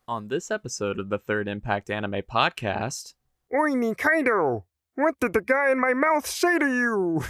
On this episode of the Third Impact Anime Podcast, Oi, Nikaido! What did the guy in my mouth say to you?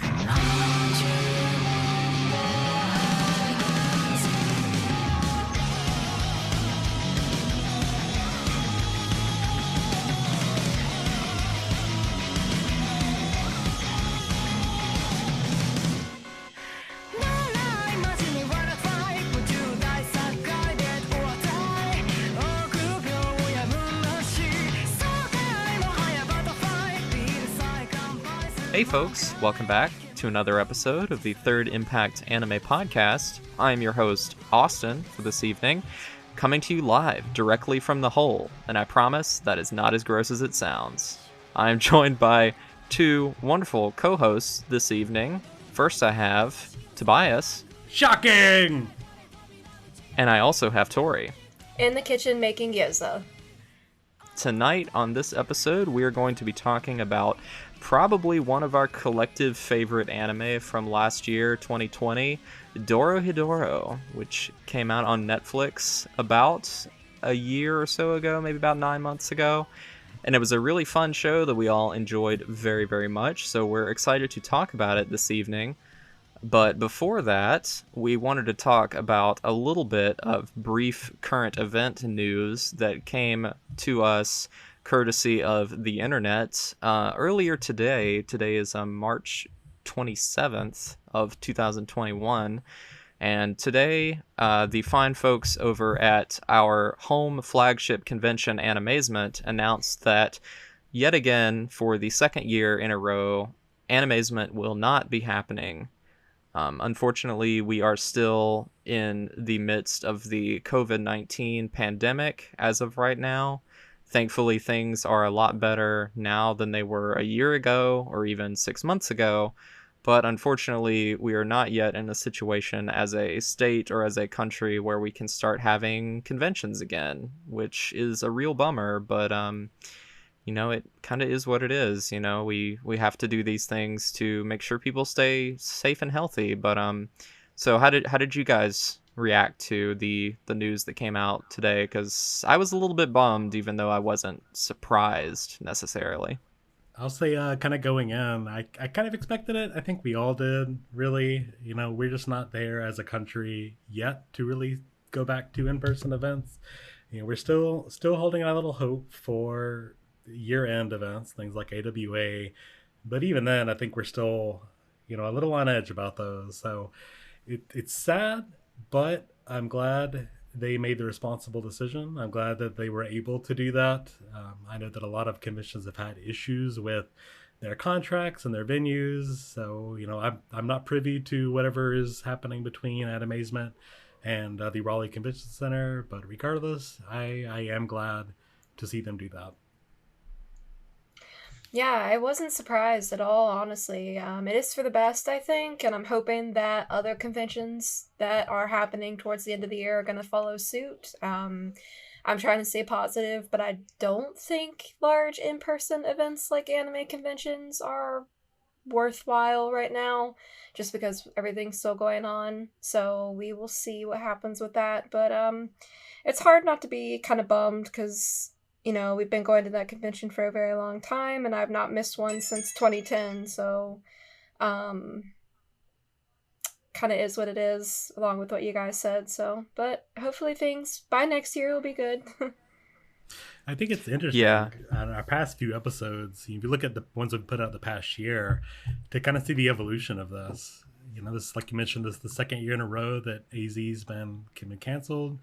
hey folks, welcome back to another episode of the Third Impact Anime Podcast. I'm your host, Austin, for this evening, coming to you live directly from the hole, and I promise that is not as gross as it sounds. I am joined by two wonderful co-hosts this evening. First I have Tobias. Shocking! And I also have Tori. In the kitchen making gyoza. Tonight on this episode, we are going to be talking about probably one of our collective favorite anime from last year, 2020, Dorohedoro, which came out on Netflix about a year or so ago, maybe about 9 months ago. And it was a really fun show that we all enjoyed very, very much, so we're excited to talk about it this evening. But before that, we wanted to talk about a little bit of brief current event news that came to us courtesy of the internet earlier today. Today is March 27th of 2021. And today, the fine folks over at our home flagship convention, Animazement, announced that yet again, for the second year in a row, Animazement will not be happening. Unfortunately, we are still in the midst of the COVID-19 pandemic as of right now. Thankfully, things are a lot better now than they were a year ago or even 6 months ago. But unfortunately, we are not yet in a situation as a state or as a country where we can start having conventions again, which is a real bummer. But it kind of is what it is. We have to do these things to make sure people stay safe and healthy. But so how did you guys react to the news that came out today? Because I was a little bit bummed, even though I wasn't surprised necessarily. I'll say kind of going in, I kind of expected it. I think we all did, really. We're just not there as a country yet to really go back to in-person events. We're still holding a little hope for year-end events, things like AWA, but even then I think we're still a little on edge about those. So it's sad, but I'm glad they made the responsible decision. I'm glad that they were able to do that. I know that a lot of commissions have had issues with their contracts and their venues, so I'm not privy to whatever is happening between Animazement and the Raleigh Convention Center, but regardless, I am glad to see them do that. Yeah, I wasn't surprised at all, honestly. It is for the best, I think, and I'm hoping that other conventions that are happening towards the end of the year are going to follow suit. I'm trying to stay positive, but I don't think large in-person events like anime conventions are worthwhile right now, just because everything's still going on. So we will see what happens with that. But it's hard not to be kind of bummed because we've been going to that convention for a very long time, and I've not missed one since 2010, so, kind of is what it is, along with what you guys said, so, but hopefully things, by next year, will be good. I think it's interesting. Yeah. On our past few episodes, if you look at the ones we've put out the past year, to kind of see the evolution of this. This, like you mentioned, this is the second year in a row that AZ's been canceled.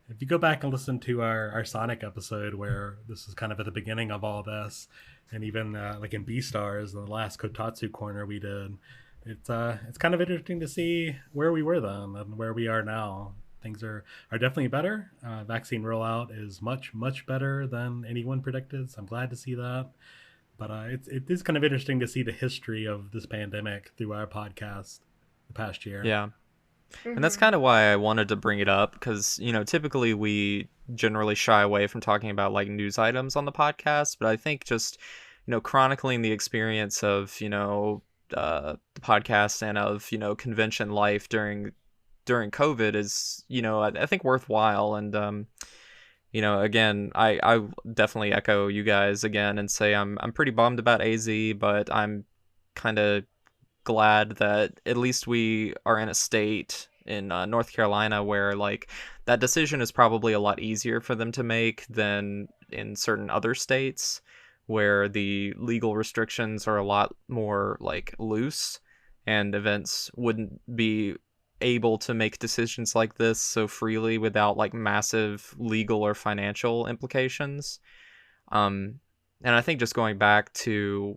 If you go back and listen to our Sonic episode, where this is kind of at the beginning of all this, and even like in B-Stars, the last Kotatsu corner we did, it's kind of interesting to see where we were then and where we are now. Things are definitely better. Vaccine rollout is much, much better than anyone predicted, so I'm glad to see that. But it is kind of interesting to see the history of this pandemic through our podcast the past year. Yeah. And that's kind of why I wanted to bring it up, because, typically we generally shy away from talking about like news items on the podcast, but I think just, chronicling the experience of, the podcast and of, convention life during COVID is, I think worthwhile. And, again, I definitely echo you guys again and say I'm pretty bummed about AZ, but I'm kind of glad that at least we are in a state in North Carolina where like that decision is probably a lot easier for them to make than in certain other states where the legal restrictions are a lot more like loose and events wouldn't be able to make decisions like this so freely without like massive legal or financial implications. um, and I think just going back to,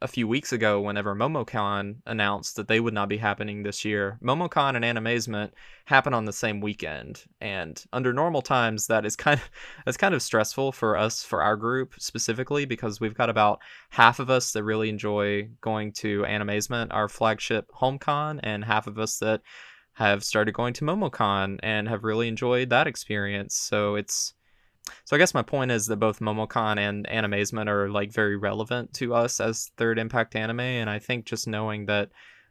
a few weeks ago, whenever MomoCon announced that they would not be happening this year, MomoCon and Animazement happen on the same weekend. And under normal times, that's kind of stressful for us, for our group specifically, because we've got about half of us that really enjoy going to Animazement, our flagship homecon, and half of us that have started going to MomoCon and have really enjoyed that experience. So I guess my point is that both Momocon and Animazement are like very relevant to us as Third Impact Anime, and I think just knowing that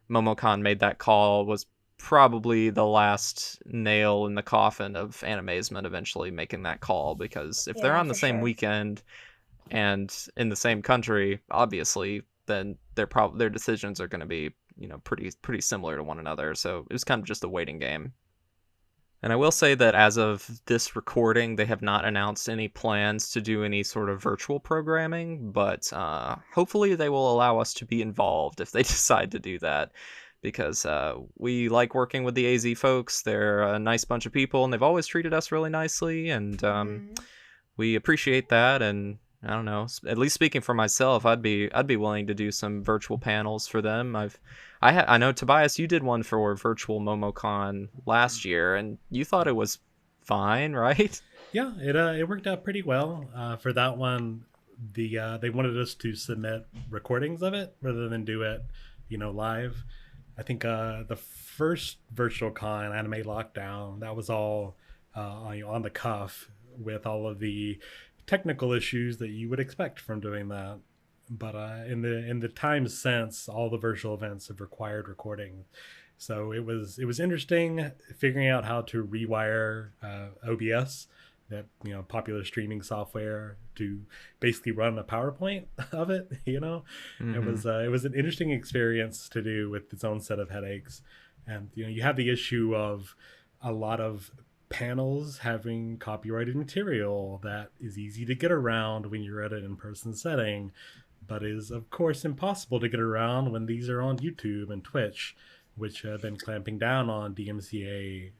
Momocon made that call was probably the last nail in the coffin of Animazement eventually making that call, because if they're Yeah, on the for same sure. weekend and in the same country, obviously, then their decisions are going to be, pretty similar to one another. So it was kind of just a waiting game. And I will say that as of this recording, they have not announced any plans to do any sort of virtual programming, but hopefully they will allow us to be involved if they decide to do that, because we like working with the AZ folks. They're a nice bunch of people, and they've always treated us really nicely, and Mm-hmm. we appreciate that. And I don't know, at least speaking for myself, I'd be willing to do some virtual panels for them. I know, Tobias, you did one for virtual MomoCon last year, and you thought it was fine, right? Yeah, it worked out pretty well. For that one, they wanted us to submit recordings of it rather than do it, live. I think the first virtual con, Anime Lockdown, that was all on the cuff with all of the technical issues that you would expect from doing that. But in the time since, all the virtual events have required recording. So it was interesting figuring out how to rewire OBS, that popular streaming software, to basically run a PowerPoint of it. It Mm-hmm. was it was an interesting experience to do with its own set of headaches, and you have the issue of a lot of panels having copyrighted material that is easy to get around when you're at an in-person setting, but is of course impossible to get around when these are on YouTube and Twitch, which have been clamping down on DMCA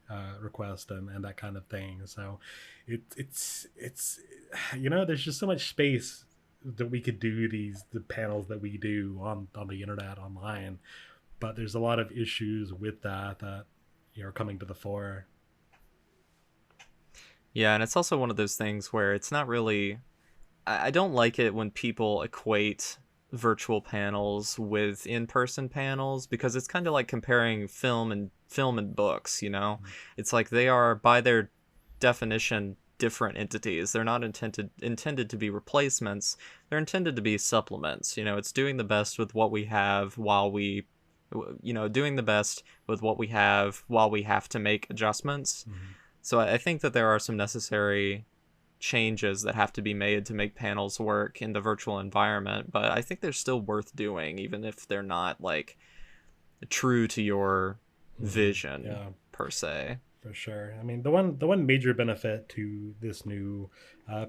requests and that kind of thing. So it's there's just so much space that we could do the panels that we do on the internet online, but there's a lot of issues with that are coming to the fore. Yeah, and it's also one of those things where it's not really. I don't like it when people equate virtual panels with in-person panels, because it's kind of like comparing film and books. It's like they are, by their definition, different entities. They're not intended to be replacements. They're intended to be supplements. It's doing the best with what we have while we doing the best with what we have while we have to make adjustments. Mm-hmm. So I think that there are some necessary changes that have to be made to make panels work in the virtual environment, but I think they're still worth doing, even if they're not like true to your Mm-hmm. vision Yeah, per se. for sure. I mean, the one major benefit to this new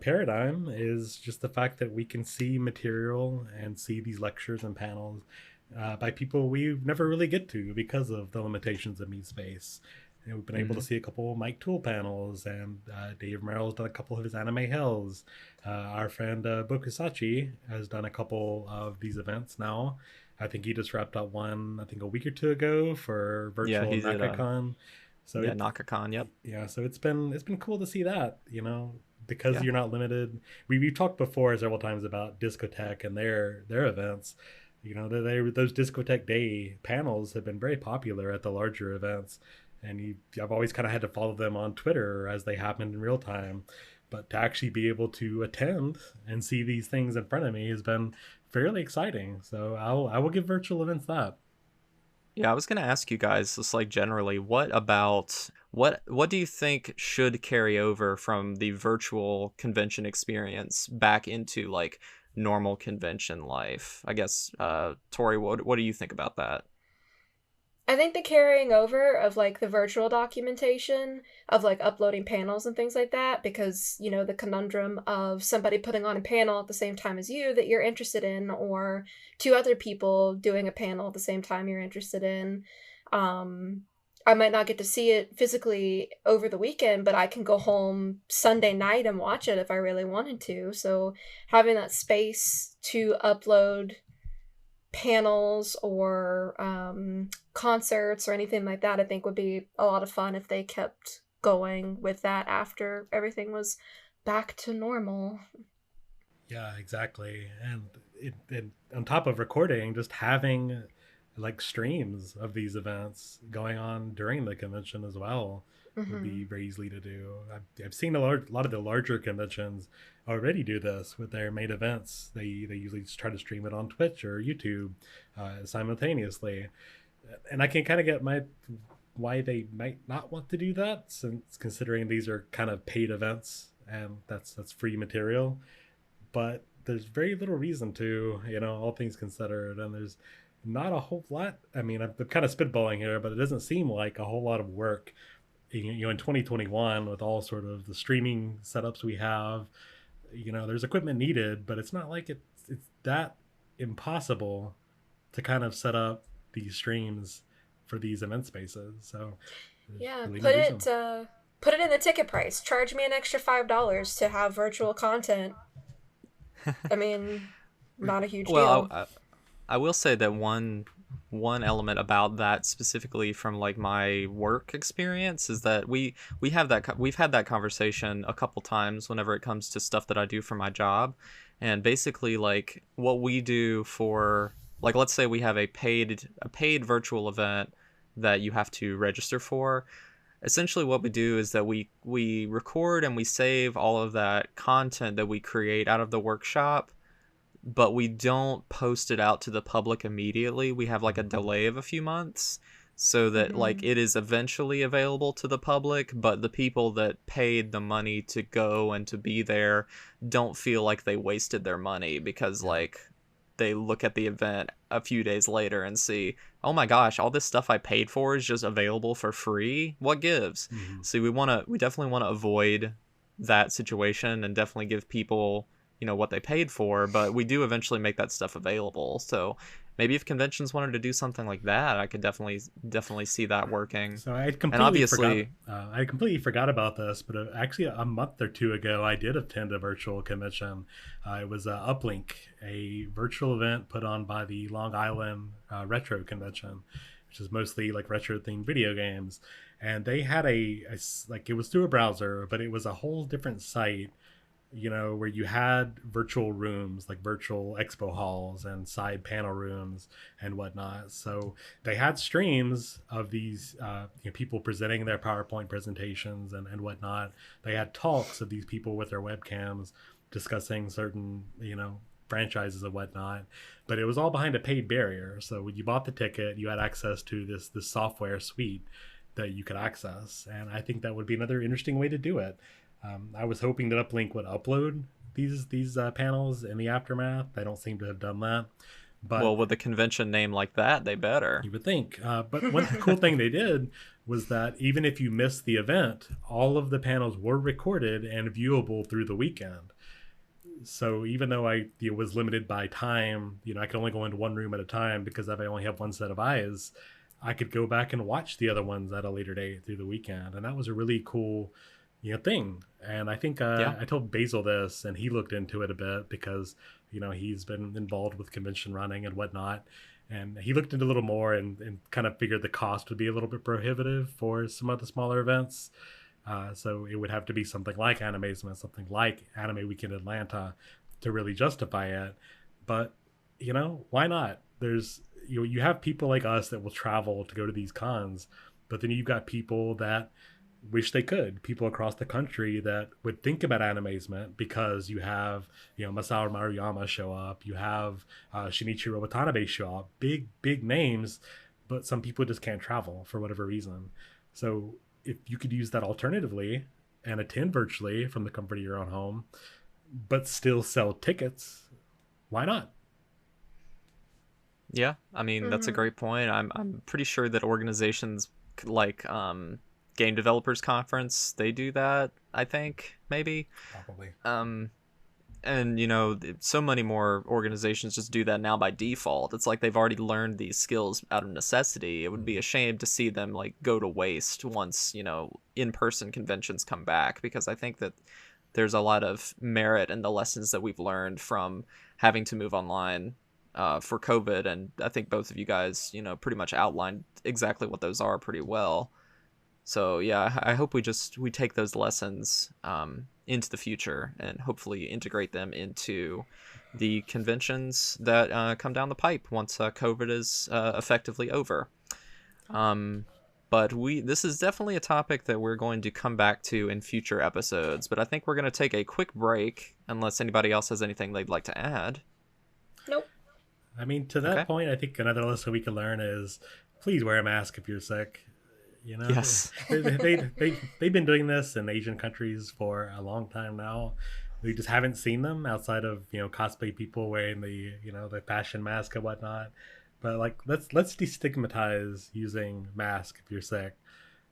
paradigm is just the fact that we can see material and see these lectures and panels by people we never really get to because of the limitations of Meet Space. We've been able to Hmm. see a couple of Mike Tool panels, and Dave Merrill's done a couple of his anime hells. Our friend Bokusachi has done a couple of these events now. I think he just wrapped up one, I think a week or two ago, for Yeah, virtual he did. NakaCon. So Yeah, Nakakon. Yep. yeah, so it's been cool to see that, because Yeah. you're not limited. We've talked before several times about Discotheque and their events. Those Discotheque Day panels have been very popular at the larger events, and I've always kind of had to follow them on Twitter as they happen in real time. But to actually be able to attend and see these things in front of me has been fairly exciting. So I will give virtual events that. Yeah, I was gonna ask you guys, just like generally, what do you think should carry over from the virtual convention experience back into like normal convention life? I guess, Tori, what do you think about that? I think the carrying over of like the virtual documentation of like uploading panels and things like that, because you know the conundrum of somebody putting on a panel at the same time as you that you're interested in, or two other people doing a panel at the same time you're interested in. Um, I might not get to see it physically over the weekend, but I can go home Sunday night and watch it if I really wanted to. So having that space to upload panels or concerts or anything like that, I think would be a lot of fun if they kept going with that after everything was back to normal. Yeah, exactly. And on top of recording, just having like streams of these events going on during the convention as well would Mm-hmm. be very easily to do. I've seen lot of the larger conventions already do this with their main events. They usually just try to stream it on Twitch or YouTube simultaneously, and I can kind of get my why they might not want to do that, since considering these are kind of paid events and that's free material. But there's very little reason to, all things considered, and there's not a whole lot. I mean, I'm kind of spitballing here, but it doesn't seem like a whole lot of work, in 2021 with all sort of the streaming setups we have. There's equipment needed, but it's not like it's that impossible to kind of set up these streams for these event spaces. So there's Yeah, really no reason. put it in the ticket price. Charge me an extra $5 to have virtual content. I mean, not a huge Well, deal. I will say that one element about that specifically from like my work experience is that we've had that conversation a couple times whenever it comes to stuff that I do for my job, and basically like what we do for, like, let's say we have a paid virtual event that you have to register for. Essentially what we do is that we record and we save all of that content that we create out of the workshop, but we don't post it out to the public immediately. We have like a delay of a few months so that like Mm-hmm. it is eventually available to the public, but the people that paid the money to go and to be there don't feel like they wasted their money, because Yeah. like they look at the event a few days later and see, oh my gosh, all this stuff I paid for is just available for free. What gives? Mm-hmm. So we definitely want to avoid that situation and definitely give people, what they paid for, but we do eventually make that stuff available. So maybe if conventions wanted to do something like that, I could definitely see that working. So I And completely forgot. obviously, I completely forgot about this, but actually a month or two ago, I did attend a virtual convention. It was Uplink, a virtual event put on by the Long Island Retro Convention, which is mostly like retro themed video games. And they had like, it was through a browser, but it was a whole different site, where you had virtual rooms, like virtual expo halls and side panel rooms and whatnot. So they had streams of these people presenting their PowerPoint presentations and whatnot. They had talks of these people with their webcams discussing certain, franchises and whatnot. But it was all behind a paid barrier. So when you bought the ticket, you had access to this software suite that you could access. And I think that would be another interesting way to do it. I was hoping that Uplink would upload these panels in the aftermath. They don't seem to have done that, but well, with a convention name like that, they better. you would think. But one cool thing they did was that even if you missed the event, all of the panels were recorded and viewable through the weekend. So even though I was limited by time, I could only go into one room at a time because I only have one set of eyes. I could go back and watch the other ones at a later date through the weekend, and that was a really cool thing. And I think Yeah. I told Basil this, and he looked into it a bit because he's been involved with convention running and whatnot, and he looked into a little more and kind of figured the cost would be a little bit prohibitive for some of the smaller events. So it would have to be something like Animazement, something like Anime Weekend Atlanta to really justify it. But why not? There's you have people like us that will travel to go to these cons, but then you've got people that wish they could, people across the country that would think about Animazement because you have Masaru Maruyama show up, you have Shinichiro Watanabe show up, big names but some people just can't travel for whatever reason. So if you could use that alternatively and attend virtually from the comfort of your own home, but still sell tickets, why not? Yeah, I mean, that's a great point. I'm pretty sure that organizations like Game Developers Conference, they do that, I think, maybe. Probably. And so many more organizations just do that now by default. It's like they've already learned these skills out of necessity. It would be a shame to see them like go to waste once in-person conventions come back, because I think that there's a lot of merit in the lessons that we've learned from having to move online for COVID. And I think both of you guys pretty much outlined exactly what those are pretty well. So yeah, I hope we take those lessons into the future and hopefully integrate them into the conventions that come down the pipe once COVID is effectively over. But this is definitely a topic that we're going to come back to in future episodes. But I think we're going to take a quick break unless anybody else has anything they'd like to add. Nope. I mean, to that point, I think another lesson we can learn is please wear a mask if you're sick. Yes. They've been doing this in Asian countries for a long time now. We just haven't seen them outside of cosplay people wearing the the fashion mask and whatnot. But like let's destigmatize using mask if you're sick.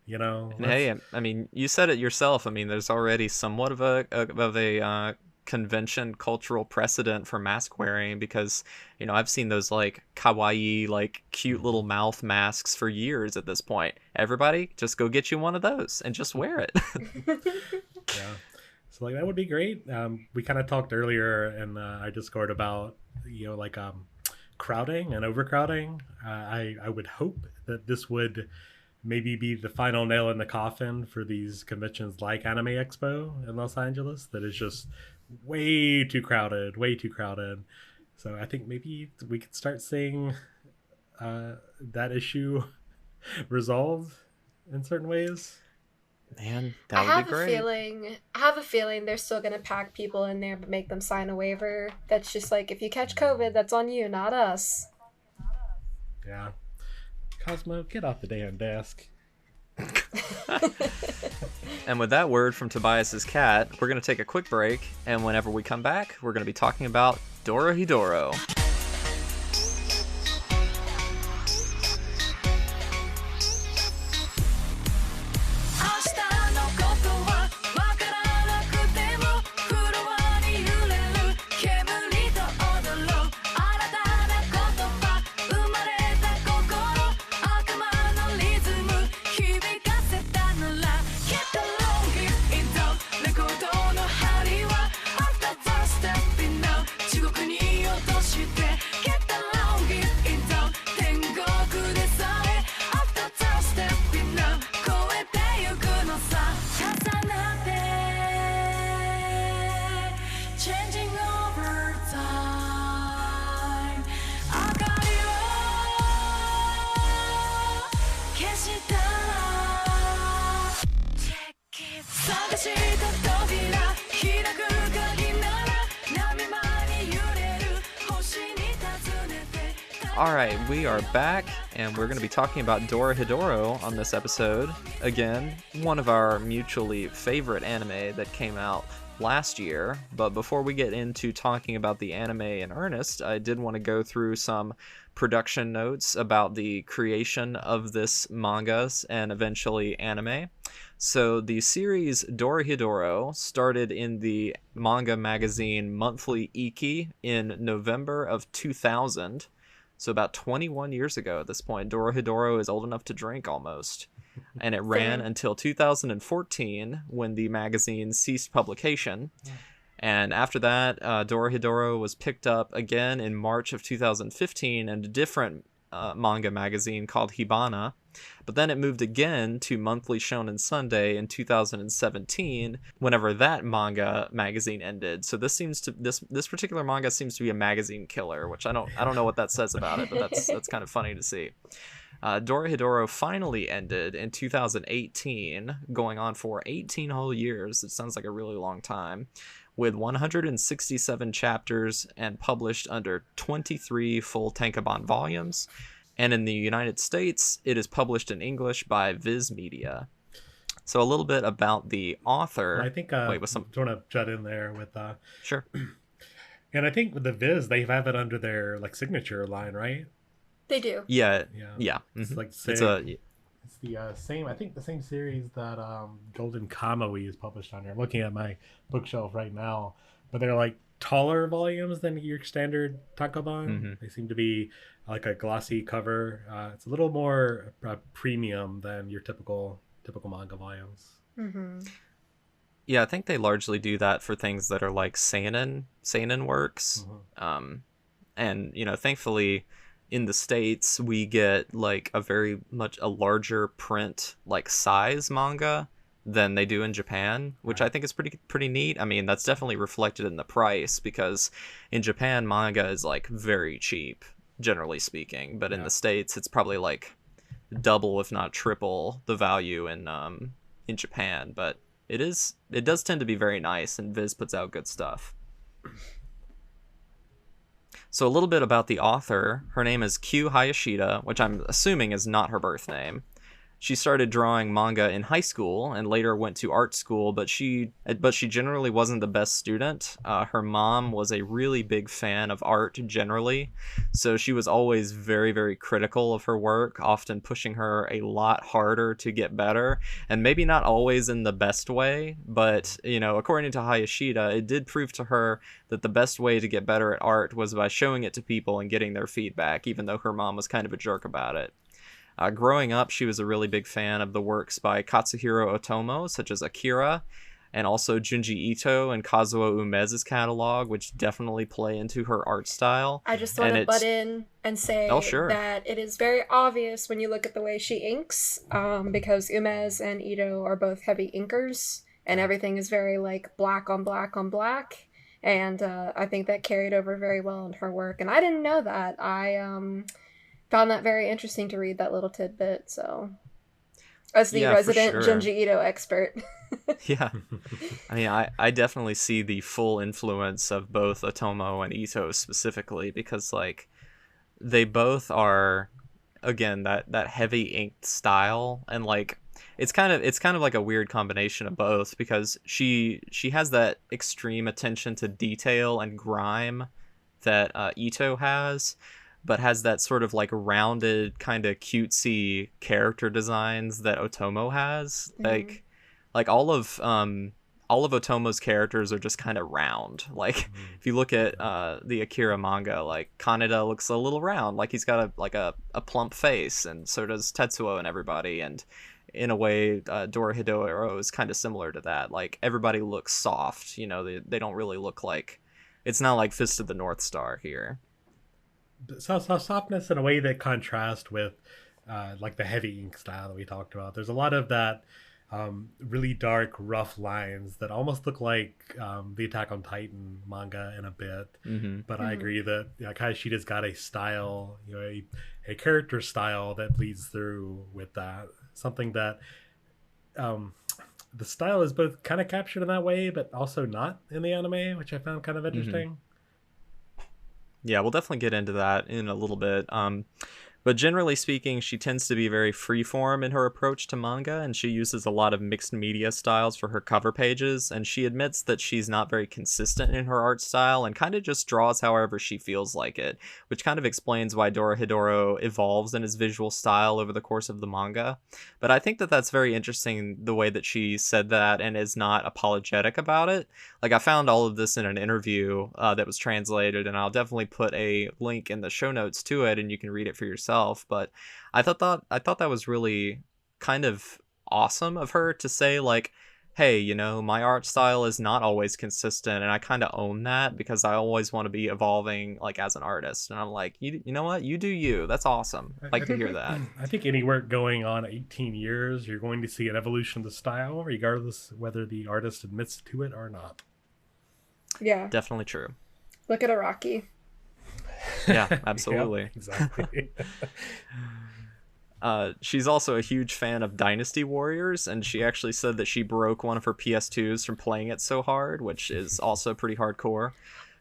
And hey, I mean, you said it yourself. I mean, there's already somewhat of a convention cultural precedent for mask wearing, because I've seen those like kawaii, like cute little mouth masks for years at this point. Everybody just go get you one of those and just wear it. Yeah, so like that would be great. We kind of talked earlier in our Discord about crowding and overcrowding. I would hope that this would maybe be the final nail in the coffin for these conventions like Anime Expo in Los Angeles that is just way too crowded. So I think maybe we could start seeing that issue resolved in certain ways. Man, that would be great. I have a feeling they're still gonna pack people in there but make them sign a waiver that's just like, if you catch COVID, that's on you, not us. Yeah. Cosmo, get off the damn desk. And with that word from Tobias's cat, we're going to take a quick break, and whenever we come back, we're going to be talking about Dorohedoro. Alright, we are back, and we're going to be talking about Dorohedoro on this episode. Again, one of our mutually favorite anime that came out last year. But before we get into talking about the anime in earnest, I did want to go through some production notes about the creation of this manga and eventually anime. So the series Dorohedoro started in the manga magazine Monthly Iki in November of 2000. So about 21 years ago at this point. Dorohedoro is old enough to drink almost. And it ran until 2014 when the magazine ceased publication. And after that, Dorohedoro was picked up again in March of 2015 in a different manga magazine called Hibana. But then it moved again to Monthly Shonen Sunday in 2017 whenever that manga magazine ended. So this particular manga seems to be a magazine killer, which I don't know what that says about it, but that's kind of funny to see. Dorohedoro finally ended in 2018, going on for 18 whole years. It sounds like a really long time, with 167 chapters and published under 23 full tankobon volumes. And in the United States, it is published in English by Viz Media. So a little bit about the author. I think Wait, with some... I want to jut in there with Sure. and I think with the Viz, they have it under their like signature line, right? They do. Yeah. It's Mhm. like It's a... It's the same. I think the same series that Golden Kamuy is published on here. I'm looking at my bookshelf right now, but they're like taller volumes than your standard tankobon. Mhm. They seem to be like a glossy cover. It's a little more premium than your typical manga volumes. Mm-hmm. Yeah, I think they largely do that for things that are like seinen works. And you know, thankfully in the States we get like a very much a larger print like size manga than they do in Japan, which I think is pretty neat. I mean, that's definitely reflected in the price, because in Japan manga is like very cheap generally speaking, but in the States it's probably like double if not triple the value in Japan. But it does tend to be very nice, and Viz puts out good stuff. So a little bit about the author. Her name is Q Hayashida, which I'm assuming is not her birth name. She started drawing manga in high school and later went to art school, but she generally wasn't the best student. Her mom was a really big fan of art generally, so she was always very, very critical of her work, often pushing her a lot harder to get better, and maybe not always in the best way, but, you know, according to Hayashida, it did prove to her that the best way to get better at art was by showing it to people and getting their feedback, even though her mom was kind of a jerk about it. Growing up, she was a really big fan of the works by Katsuhiro Otomo, such as Akira, and also Junji Ito and Kazuo Umeza's catalog, which definitely play into her art style. I just want to butt in and say that it is very obvious when you look at the way she inks, because Umez and Ito are both heavy inkers, and everything is very like black on black on black. And I think that carried over very well in her work. And I didn't know that. I found that very interesting to read that little tidbit. So, as the resident Junji Ito expert. Yeah. I mean, I definitely see the full influence of both Otomo and Ito specifically, because, like, they both are, again, that heavy inked style, and, like, it's kind of like a weird combination of both, because she has that extreme attention to detail and grime that Ito has, but has that sort of like rounded kind of cutesy character designs that Otomo has. Mm-hmm. Like all of Otomo's characters are just kind of round. Like if you look at the Akira manga, like Kaneda looks a little round, like he's got a plump face, and so does Tetsuo and everybody. And in a way, Dorohedoro is kind of similar to that. Like everybody looks soft, you know. They don't really look like, it's not like Fist of the North Star here. So softness in a way that contrasts with like the heavy ink style that we talked about. There's a lot of that really dark, rough lines that almost look like the Attack on Titan manga in a bit. Mm-hmm. But I agree that Hayashida's got a style, you know, a character style that bleeds through with that. Something that the style is both kind of captured in that way, but also not in the anime, which I found kind of interesting. Mm-hmm. Yeah, we'll definitely get into that in a little bit. But generally speaking, she tends to be very freeform in her approach to manga, and she uses a lot of mixed media styles for her cover pages, and she admits that she's not very consistent in her art style and kind of just draws however she feels like it, which kind of explains why Dorohedoro evolves in his visual style over the course of the manga. But I think that that's very interesting, the way that she said that and is not apologetic about it. Like, I found all of this in an interview that was translated, and I'll definitely put a link in the show notes to it, and you can read it for yourself. But I thought that was really kind of awesome of her to say, like, hey, you know, my art style is not always consistent, and I kind of own that because I always want to be evolving, like, as an artist. And I'm like, you know what, you do you. That's awesome. I'd like to hear that. I think any work going on 18 years, you're going to see an evolution of the style, regardless whether the artist admits to it or not. Yeah, definitely true. Look at Araki. Yeah, absolutely. Yep, exactly. She's also a huge fan of Dynasty Warriors, and she actually said that she broke one of her PS2s from playing it so hard, which is also pretty hardcore.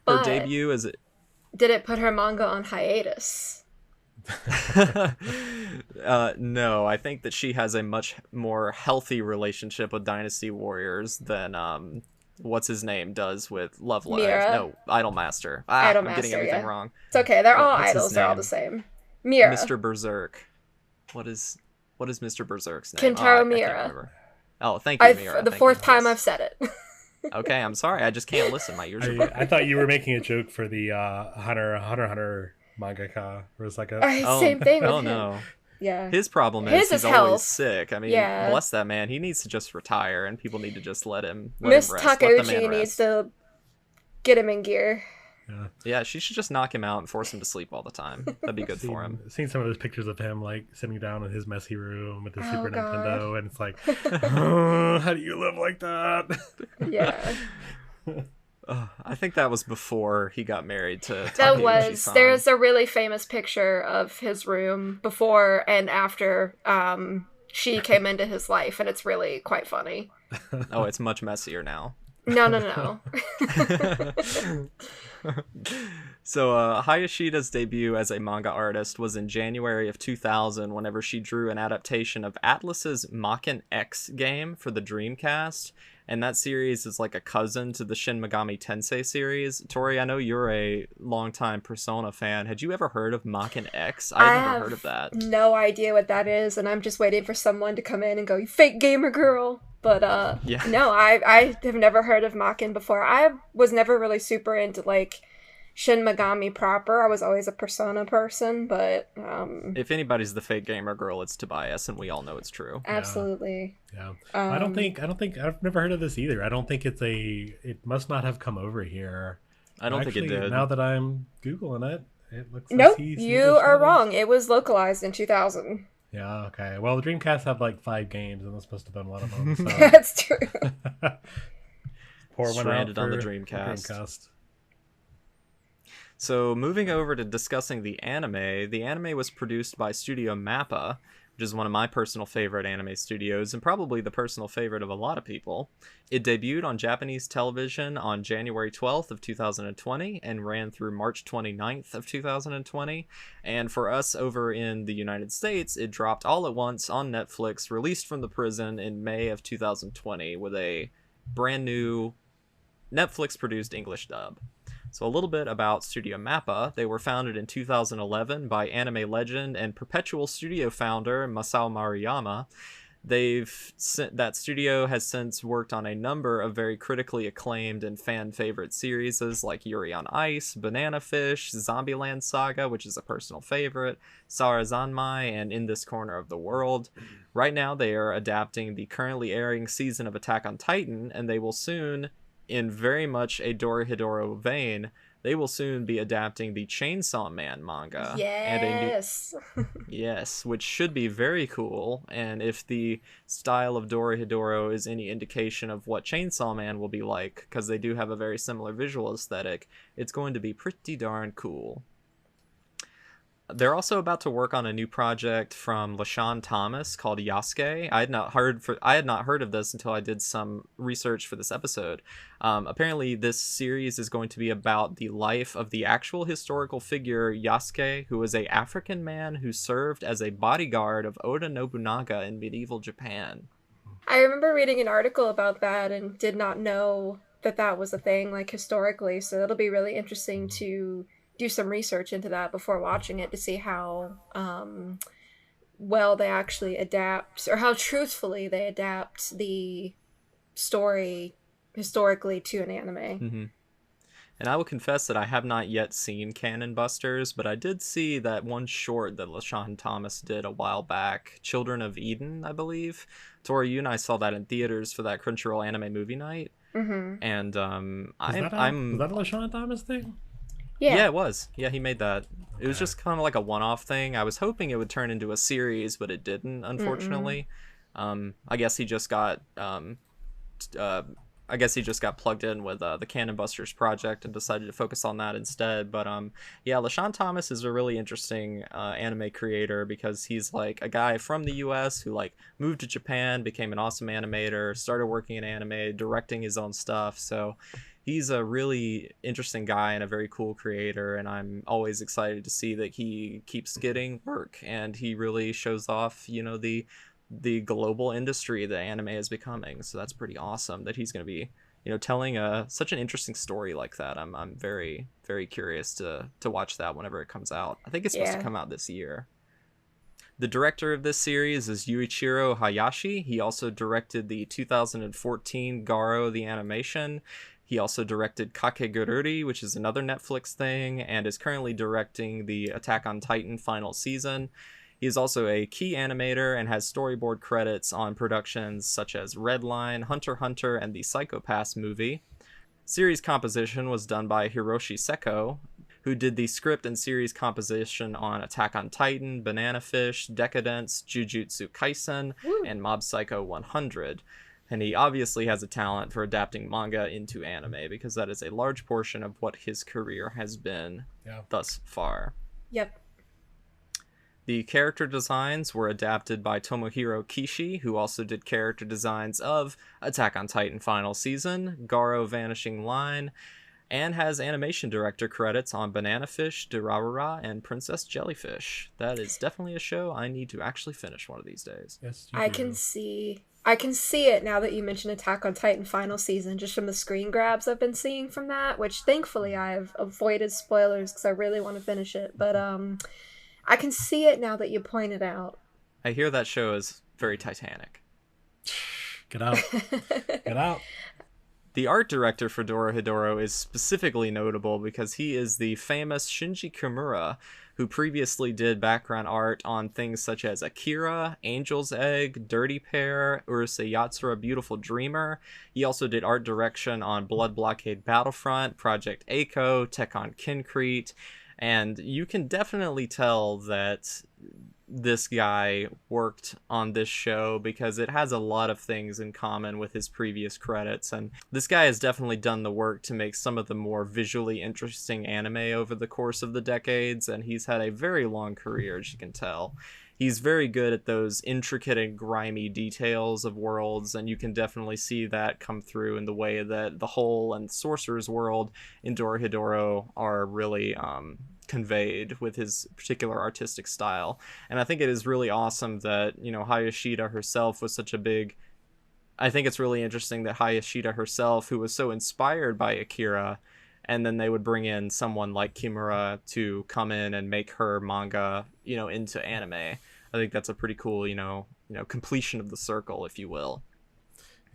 Her debut is... Did it put her manga on hiatus? No, I think that she has a much more healthy relationship with Dynasty Warriors than what's his name does with Love Live. Mira. No, Idolmaster. Idol I'm getting Master, everything yeah. wrong. It's okay. They're all What's his idols. They're all the name? same. Mira. Mr. Berserk. What is Mr. Berserk's name? Kentaro I Mira. can't remember. Oh, thank you, Mira. The Thank fourth you. time Yes. I've said it. Okay, I'm sorry. I just can't listen. My ears are burning. I thought you were making a joke for the Hunter mangaka. Where it's like a Same thing with Oh him. no. Yeah. His problem His is he's is always health. sick. I mean, Yeah. bless that man. He needs to just retire, and people need to just let him Miss rest. Let the man Takeuchi needs rest. to get him in gear. Yeah, she should just knock him out and force him to sleep all the time. That'd be good for him. Seen some of those pictures of him like sitting down in his messy room with his Oh, Super God. Nintendo, and it's like, oh, how do you live like that? Yeah. I think that was before he got married to That Takeuchi-san. there's a really famous picture of his room before and after she came into his life, and it's really quite funny. Oh, it's much messier now. No. So Hayashida's debut as a manga artist was in January of 2000 whenever she drew an adaptation of Atlus's Maken X game for the Dreamcast, and that series is like a cousin to the Shin Megami Tensei series. Tori, I know you're a longtime Persona fan. Had you ever heard of Maken X? I've never heard of that. No idea what that is, and I'm just waiting for someone to come in and go, "You fake gamer girl." But Yeah. no, I have never heard of Maken before. I was never really super into like Shin Megami proper. I was always a Persona person, but If anybody's the fake gamer girl, it's Tobias, and we all know it's true. absolutely. Yeah, I don't think I've never heard of this either. I don't think it must not have come over here. I don't think it did. Now that I'm googling it, it looks Nope, like you are wrong. It was localized in 2000. Yeah, okay. Well, the Dreamcast had like 5 games, and that's supposed to have been one of them. So. That's true. Pour one out Stranded on the for Dreamcast. So moving over to discussing the anime was produced by Studio Mappa, which is one of my personal favorite anime studios and probably the personal favorite of a lot of people. It debuted on Japanese television on January 12th of 2020 and ran through March 29th of 2020. And for us over in the United States, it dropped all at once on Netflix, released from the prison in May of 2020 with a brand new Netflix-produced English dub. So a little bit about Studio Mappa. They were founded in 2011 by anime legend and Perpetual Studio founder Masao Maruyama. That studio has since worked on a number of very critically acclaimed and fan favorite series like Yuri on Ice, Banana Fish, Zombieland Saga, which is a personal favorite, Sarazanmai, and In This Corner of the World. Right now they are adapting the currently airing season of Attack on Titan, and they will soon, in very much a Dorohedoro vein, they will soon be adapting the Chainsaw Man manga. Yes. Yes, which should be very cool. And if the style of Dorohedoro is any indication of what Chainsaw Man will be like, because they do have a very similar visual aesthetic, it's going to be pretty darn cool. They're also about to work on a new project from LaShawn Thomas called Yasuke. I had not heard of this until I did some research for this episode. Apparently, this series is going to be about the life of the actual historical figure Yasuke, who was an African man who served as a bodyguard of Oda Nobunaga in medieval Japan. I remember reading an article about that and did not know that was a thing, like, historically, so it'll be really interesting to do some research into that before watching it to see how well they actually adapt, or how truthfully they adapt the story historically to an anime. Mm-hmm. And I will confess that I have not yet seen Cannon Busters, but I did see that one short that LaShawn Thomas did a while back, Children of Eden, I believe. Tori, you and I saw that in theaters for that Crunchyroll anime movie night. Mm-hmm. And was that a LaShawn Thomas thing? Yeah, it was. Yeah, he made that. It was just kind of like a one-off thing. I was hoping it would turn into a series, but it didn't, unfortunately. I guess he just got plugged in with the Cannon Busters project and decided to focus on that instead. But yeah, LaShawn Thomas is a really interesting anime creator because he's like a guy from the US who like moved to Japan, became an awesome animator, started working in anime, directing his own stuff. So he's a really interesting guy and a very cool creator, and I'm always excited to see that he keeps getting work and he really shows off, the global industry that anime is becoming. So that's pretty awesome that he's going to be, telling such an interesting story like that. I'm very, very curious to watch that whenever it comes out. I think it's supposed to Yeah. come out this year. The director of this series is Yuichiro Hayashi. He also directed the 2014 Garo the Animation. He also directed Kakegururi, which is another Netflix thing, and is currently directing the Attack on Titan final season. He is also a key animator and has storyboard credits on productions such as Redline, Hunter x Hunter, and the Psycho Pass movie. Series composition was done by Hiroshi Seko, who did the script and series composition on Attack on Titan, Banana Fish, Decadence, Jujutsu Kaisen, Woo. and Mob Psycho 100. And he obviously has a talent for adapting manga into anime, because that is a large portion of what his career has been thus far. Yep. The character designs were adapted by Tomohiro Kishi, who also did character designs of Attack on Titan Final Season, Garo Vanishing Line, and has animation director credits on Banana Fish, Durarara, and Princess Jellyfish. That is definitely a show I need to actually finish one of these days. Yes, I can see it now that you mentioned Attack on Titan final season, just from the screen grabs I've been seeing from that, which thankfully I've avoided spoilers because I really want to finish it. But I can see it now that you pointed out. I hear that show is very Titanic. Get out. Get out. The art director for Dorohedoro is specifically notable because he is the famous Shinji Kimura, who previously did background art on things such as Akira, Angel's Egg, Dirty Pair, Urusei Yatsura Beautiful Dreamer. He also did art direction on Blood Blockade Battlefront, Project Eiko, Tekkon Kincrete, and you can definitely tell that this guy worked on this show because it has a lot of things in common with his previous credits, and this guy has definitely done the work to make some of the more visually interesting anime over the course of the decades, and he's had a very long career, as you can tell. He's very good at those intricate and grimy details of worlds, and you can definitely see that come through in the way that the Whole and Sorcerer's World in Dorohedoro are really conveyed with his particular artistic style. And I think it is really awesome that, Hayashida herself was such a big... I think it's really interesting that Hayashida herself, who was so inspired by Akira, and then they would bring in someone like Kimura to come in and make her manga, into anime. I think that's a pretty cool, completion of the circle, if you will.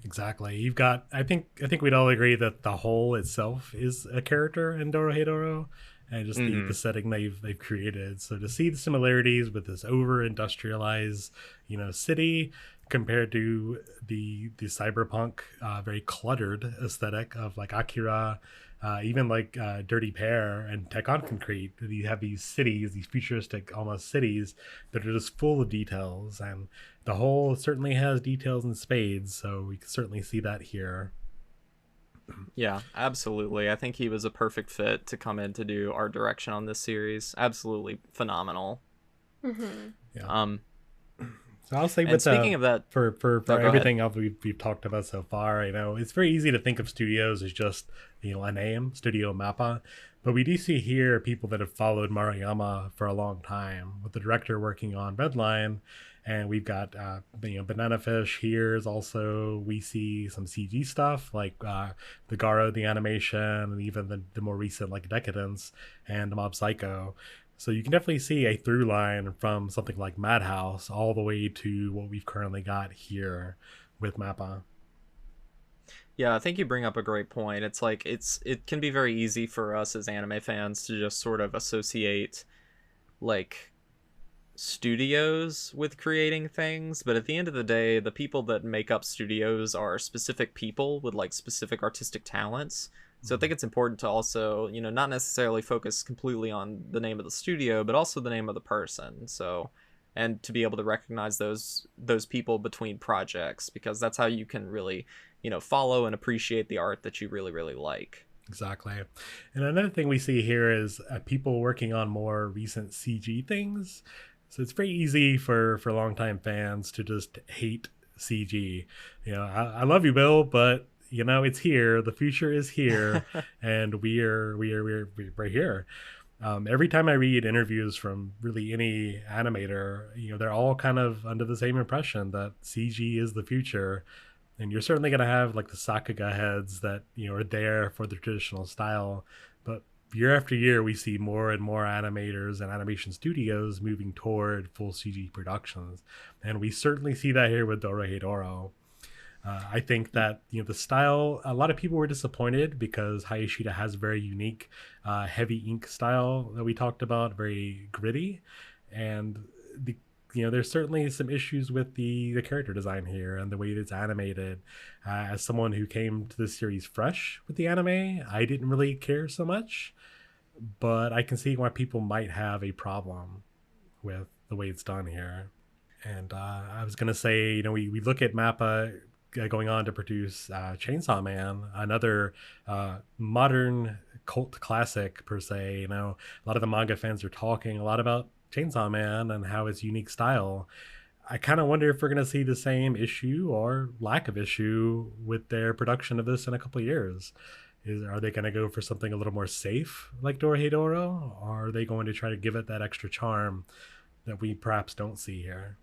Exactly. You've got, I think we'd all agree that the Whole itself is a character in Dorohedoro, and just the setting they've created. So to see the similarities with this over industrialized, city compared to the cyberpunk, very cluttered aesthetic of like Akira, even like Dirty Pair and Tekkon Kincrete. You have these cities, these futuristic almost cities that are just full of details, and the Whole certainly has details in spades. So we can certainly see that here. Yeah, absolutely. I think he was a perfect fit to come in to do art direction on this series. Absolutely phenomenal. Mm-hmm. Yeah. So I'll say, with speaking of that, for everything else we've talked about so far, it's very easy to think of studios as just a name, Studio Mappa, but we do see here people that have followed Maruyama for a long time, with the director working on Redline. And we've got, Banana Fish here is also, we see some CG stuff like the Garo, the animation, and even the more recent like Decadence and Mob Psycho. So you can definitely see a through line from something like Madhouse all the way to what we've currently got here with Mappa. Yeah, I think you bring up a great point. It's like it can be very easy for us as anime fans to just sort of associate like studios with creating things, but at the end of the day, the people that make up studios are specific people with like specific artistic talents. So I think it's important to also, not necessarily focus completely on the name of the studio, but also the name of the person. So, and to be able to recognize those people between projects, because that's how you can really, follow and appreciate the art that you really, really like. Exactly. And another thing we see here is people working on more recent CG things. So it's very easy for longtime fans to just hate CG. I love you, Bill, but it's here. The future is here, and we're here. Every time I read interviews from really any animator, they're all kind of under the same impression that CG is the future. And you're certainly going to have like the Sakuga heads that, are there for the traditional style. But year after year, we see more and more animators and animation studios moving toward full CG productions. And we certainly see that here with Dorohedoro. I think that the style, a lot of people were disappointed because Hayashida has a very unique heavy ink style that we talked about, very gritty, and there's certainly some issues with the character design here and the way it's animated. As someone who came to this series fresh with the anime, I didn't really care so much, but I can see why people might have a problem with the way it's done here. And I was gonna say, we look at Mappa going on to produce Chainsaw Man, another modern cult classic per se. A lot of the manga fans are talking a lot about Chainsaw Man and how its unique style. I kind of wonder if we're going to see the same issue or lack of issue with their production of this in a couple of years. Are they going to go for something a little more safe like Dorohedoro, or are they going to try to give it that extra charm that we perhaps don't see here?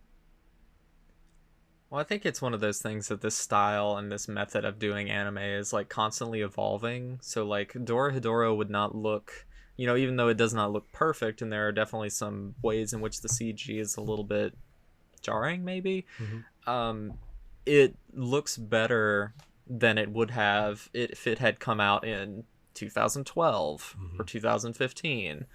Well, I think it's one of those things that this style and this method of doing anime is like constantly evolving. So like Dorohedoro would not look, even though it does not look perfect, and there are definitely some ways in which the CG is a little bit jarring, maybe. It looks better than it would have if it had come out in 2012 or 2015.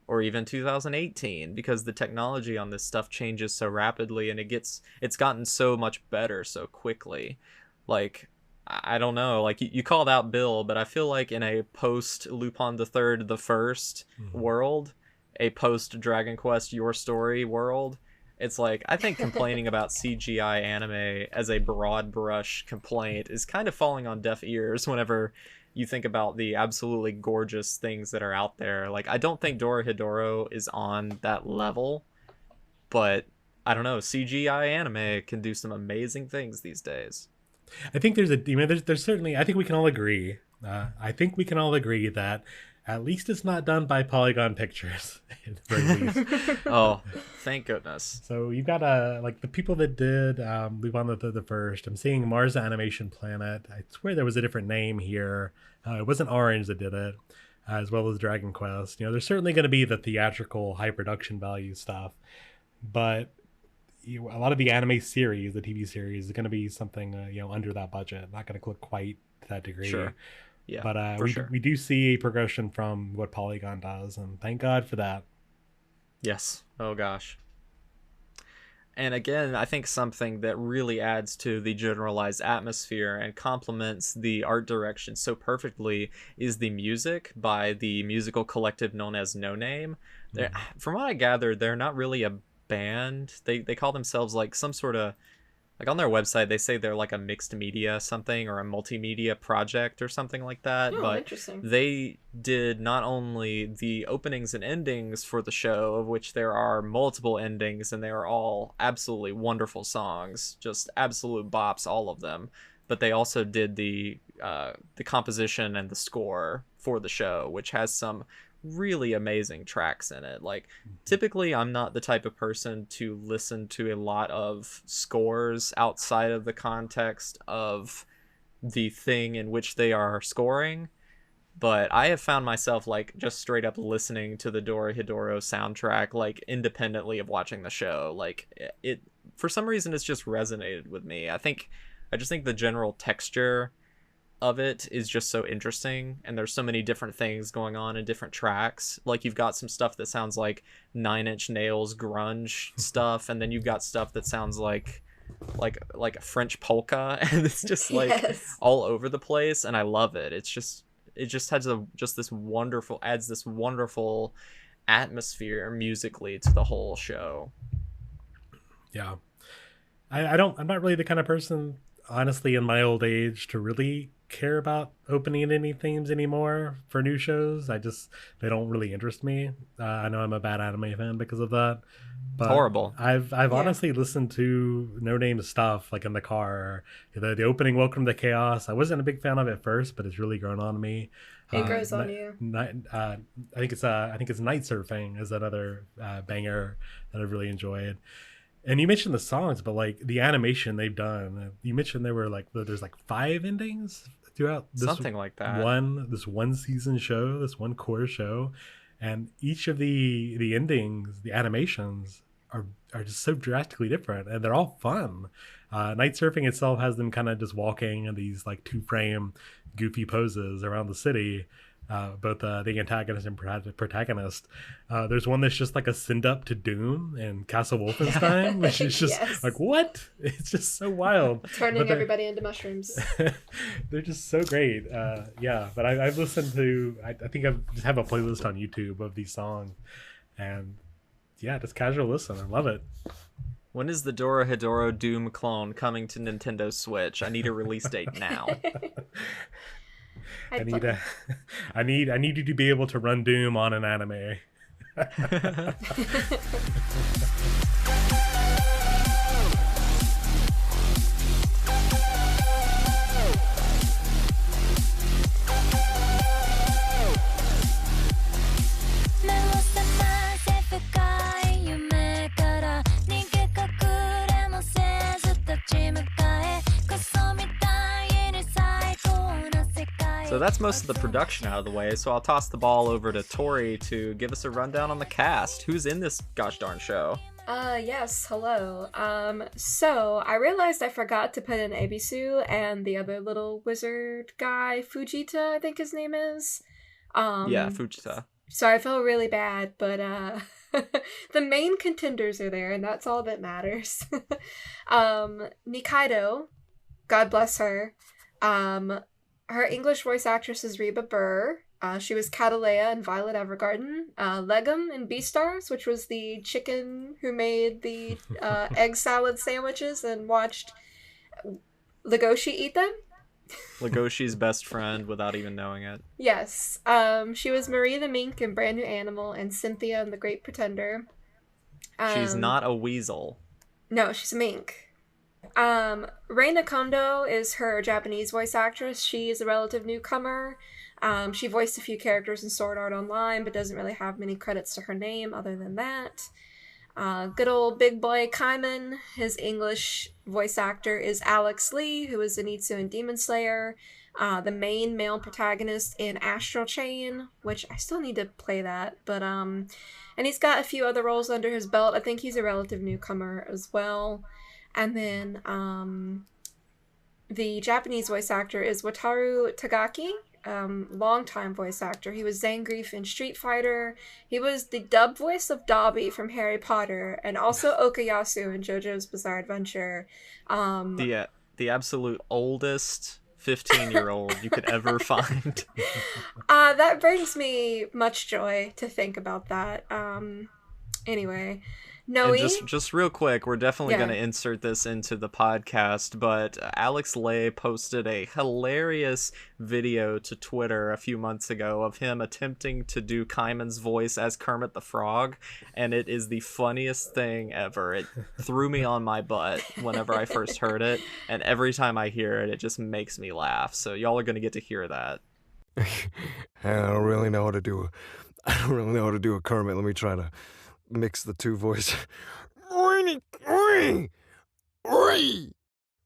Or even 2018, because the technology on this stuff changes so rapidly, and it's gotten so much better so quickly. Like, I don't know, like you called out Bill, but I feel like in a post Lupin the Third the First world, a post Dragon Quest Your Story world, it's like, I think complaining about CGI anime as a broad brush complaint is kind of falling on deaf ears whenever you think about the absolutely gorgeous things that are out there. Like, I don't think Dorohedoro is on that level, but I don't know, CGI anime can do some amazing things these days. I think there's certainly, I think we can all agree. I think we can all agree that at least it's not done by Polygon Pictures, at the very least. Oh, thank goodness. So you've got like the people that did Lupin the First. I'm seeing Mars Animation Planet. I swear there was a different name here. It wasn't Orange that did it, as well as Dragon Quest. There's certainly going to be the theatrical high production value stuff, but a lot of the anime series, the TV series, is going to be something under that budget. Not going to look quite to that degree. Sure. Yeah, but sure. We do see a progression from what Polygon does, and thank God for that. Yes. Oh gosh. And again, I think something that really adds to the generalized atmosphere and complements the art direction so perfectly is the music by the musical collective known as No Name. From what I gathered, they're not really a band. They call themselves like some sort of, like on their website they say they're like a mixed media something, or a multimedia project or something like that. But interesting. They did not only the openings and endings for the show, of which there are multiple endings, and they are all absolutely wonderful songs, just absolute bops, all of them, but they also did the composition and the score for the show, which has some really amazing tracks in it. Like, typically I'm not the type of person to listen to a lot of scores outside of the context of the thing in which they are scoring, but I have found myself like just straight up listening to the Dorohedoro soundtrack like independently of watching the show. Like, it for some reason it's just resonated with me. I just think the general texture of it is just so interesting, and there's so many different things going on in different tracks. Like, you've got some stuff that sounds like Nine Inch Nails grunge stuff, and then you've got stuff that sounds like a French polka, and it's just like all over the place, and I love it. It just has this wonderful atmosphere musically to the whole show. Yeah. I'm not really the kind of person, honestly, in my old age to really care about opening any themes anymore for new shows. They don't really interest me. I know I'm a bad anime fan because of that. But Horrible. I've honestly listened to No Name stuff like in the car. The opening Welcome to Chaos. I wasn't a big fan of it at first, but it's really grown on me. It grows on you. I think it's Night Surfing is another banger that I've really enjoyed. And you mentioned the songs, but like the animation they've done. You mentioned there were there's 5 endings throughout this Something like that. one season show, this one core show, and each of the endings, the animations are just so drastically different, and they're all fun. Night Surfing itself has them kind of just walking in these 2-frame goofy poses around the city, both the antagonist and protagonist. There's one that's just like a send up to Doom and Castle Wolfenstein, which is just what? It's just so wild. Turning everybody into mushrooms. They're just so great. But I've listened to, I think I just have a playlist on YouTube of these songs, and just casual listen. I love it. When is the Dorohedoro Doom clone coming to Nintendo Switch? I need a release date now. I need you to be able to run Doom on an anime. So that's most of the production out of the way, so I'll toss the ball over to Tori to give us a rundown on the cast. Who's in this gosh darn show? Yes, hello. So I realized I forgot to put in Ebisu and the other little wizard guy, Fujita, I think his name is. Yeah, Fujita. So I felt really bad, but the main contenders are there, and that's all that matters. Nikaido, God bless her. Her English voice actress is Reba Burr. She was Catalea in Violet Evergarden. Legum in Beastars, which was the chicken who made the egg salad sandwiches and watched Legoshi eat them. Legoshi's best friend without even knowing it. Yes. She was Marie the Mink in Brand New Animal and Cynthia in The Great Pretender. She's not a weasel. No, she's a mink. Reina Kondo is her Japanese voice actress. She is a relative newcomer. She voiced a few characters in Sword Art Online, but doesn't really have many credits to her name other than that. Good old big boy Kaiman, his English voice actor is Alex Lee, who is Zenitsu in Demon Slayer, the main male protagonist in Astral Chain, which I still need to play that, but and he's got a few other roles under his belt. I think he's a relative newcomer as well. And then the Japanese voice actor is Wataru Tagaki, longtime voice actor. He was Zangief in Street Fighter. He was the dub voice of Dobby from Harry Potter, and also Okayasu in JoJo's Bizarre Adventure. The absolute oldest 15-year-old you could ever find. That brings me much joy to think about that. Anyway. Noe? And just real quick, we're definitely going to insert this into the podcast, but Alex Lay posted a hilarious video to Twitter a few months ago of him attempting to do Kaiman's voice as Kermit the Frog, and it is the funniest thing ever. It threw me on my butt whenever I first heard it, and every time I hear it, it just makes me laugh. So y'all are going to get to hear that. I don't really know how to do a Kermit. Let me try to mix the two voices. Oi, oi, oi,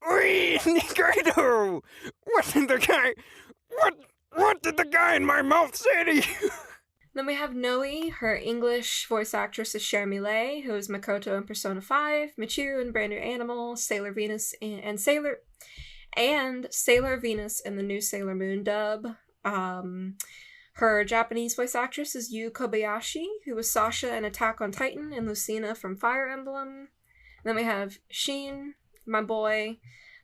oi, Nikaido! What did the guy in my mouth say to you? Then we have Noe. Her English voice actress is Cher Millet, who is Makoto in Persona 5, Michiru in Brand New Animal, Sailor Venus and Sailor Venus in the new Sailor Moon dub. Her Japanese voice actress is Yu Kobayashi, who was Sasha in Attack on Titan and Lucina from Fire Emblem. And then we have Sheen, my boy.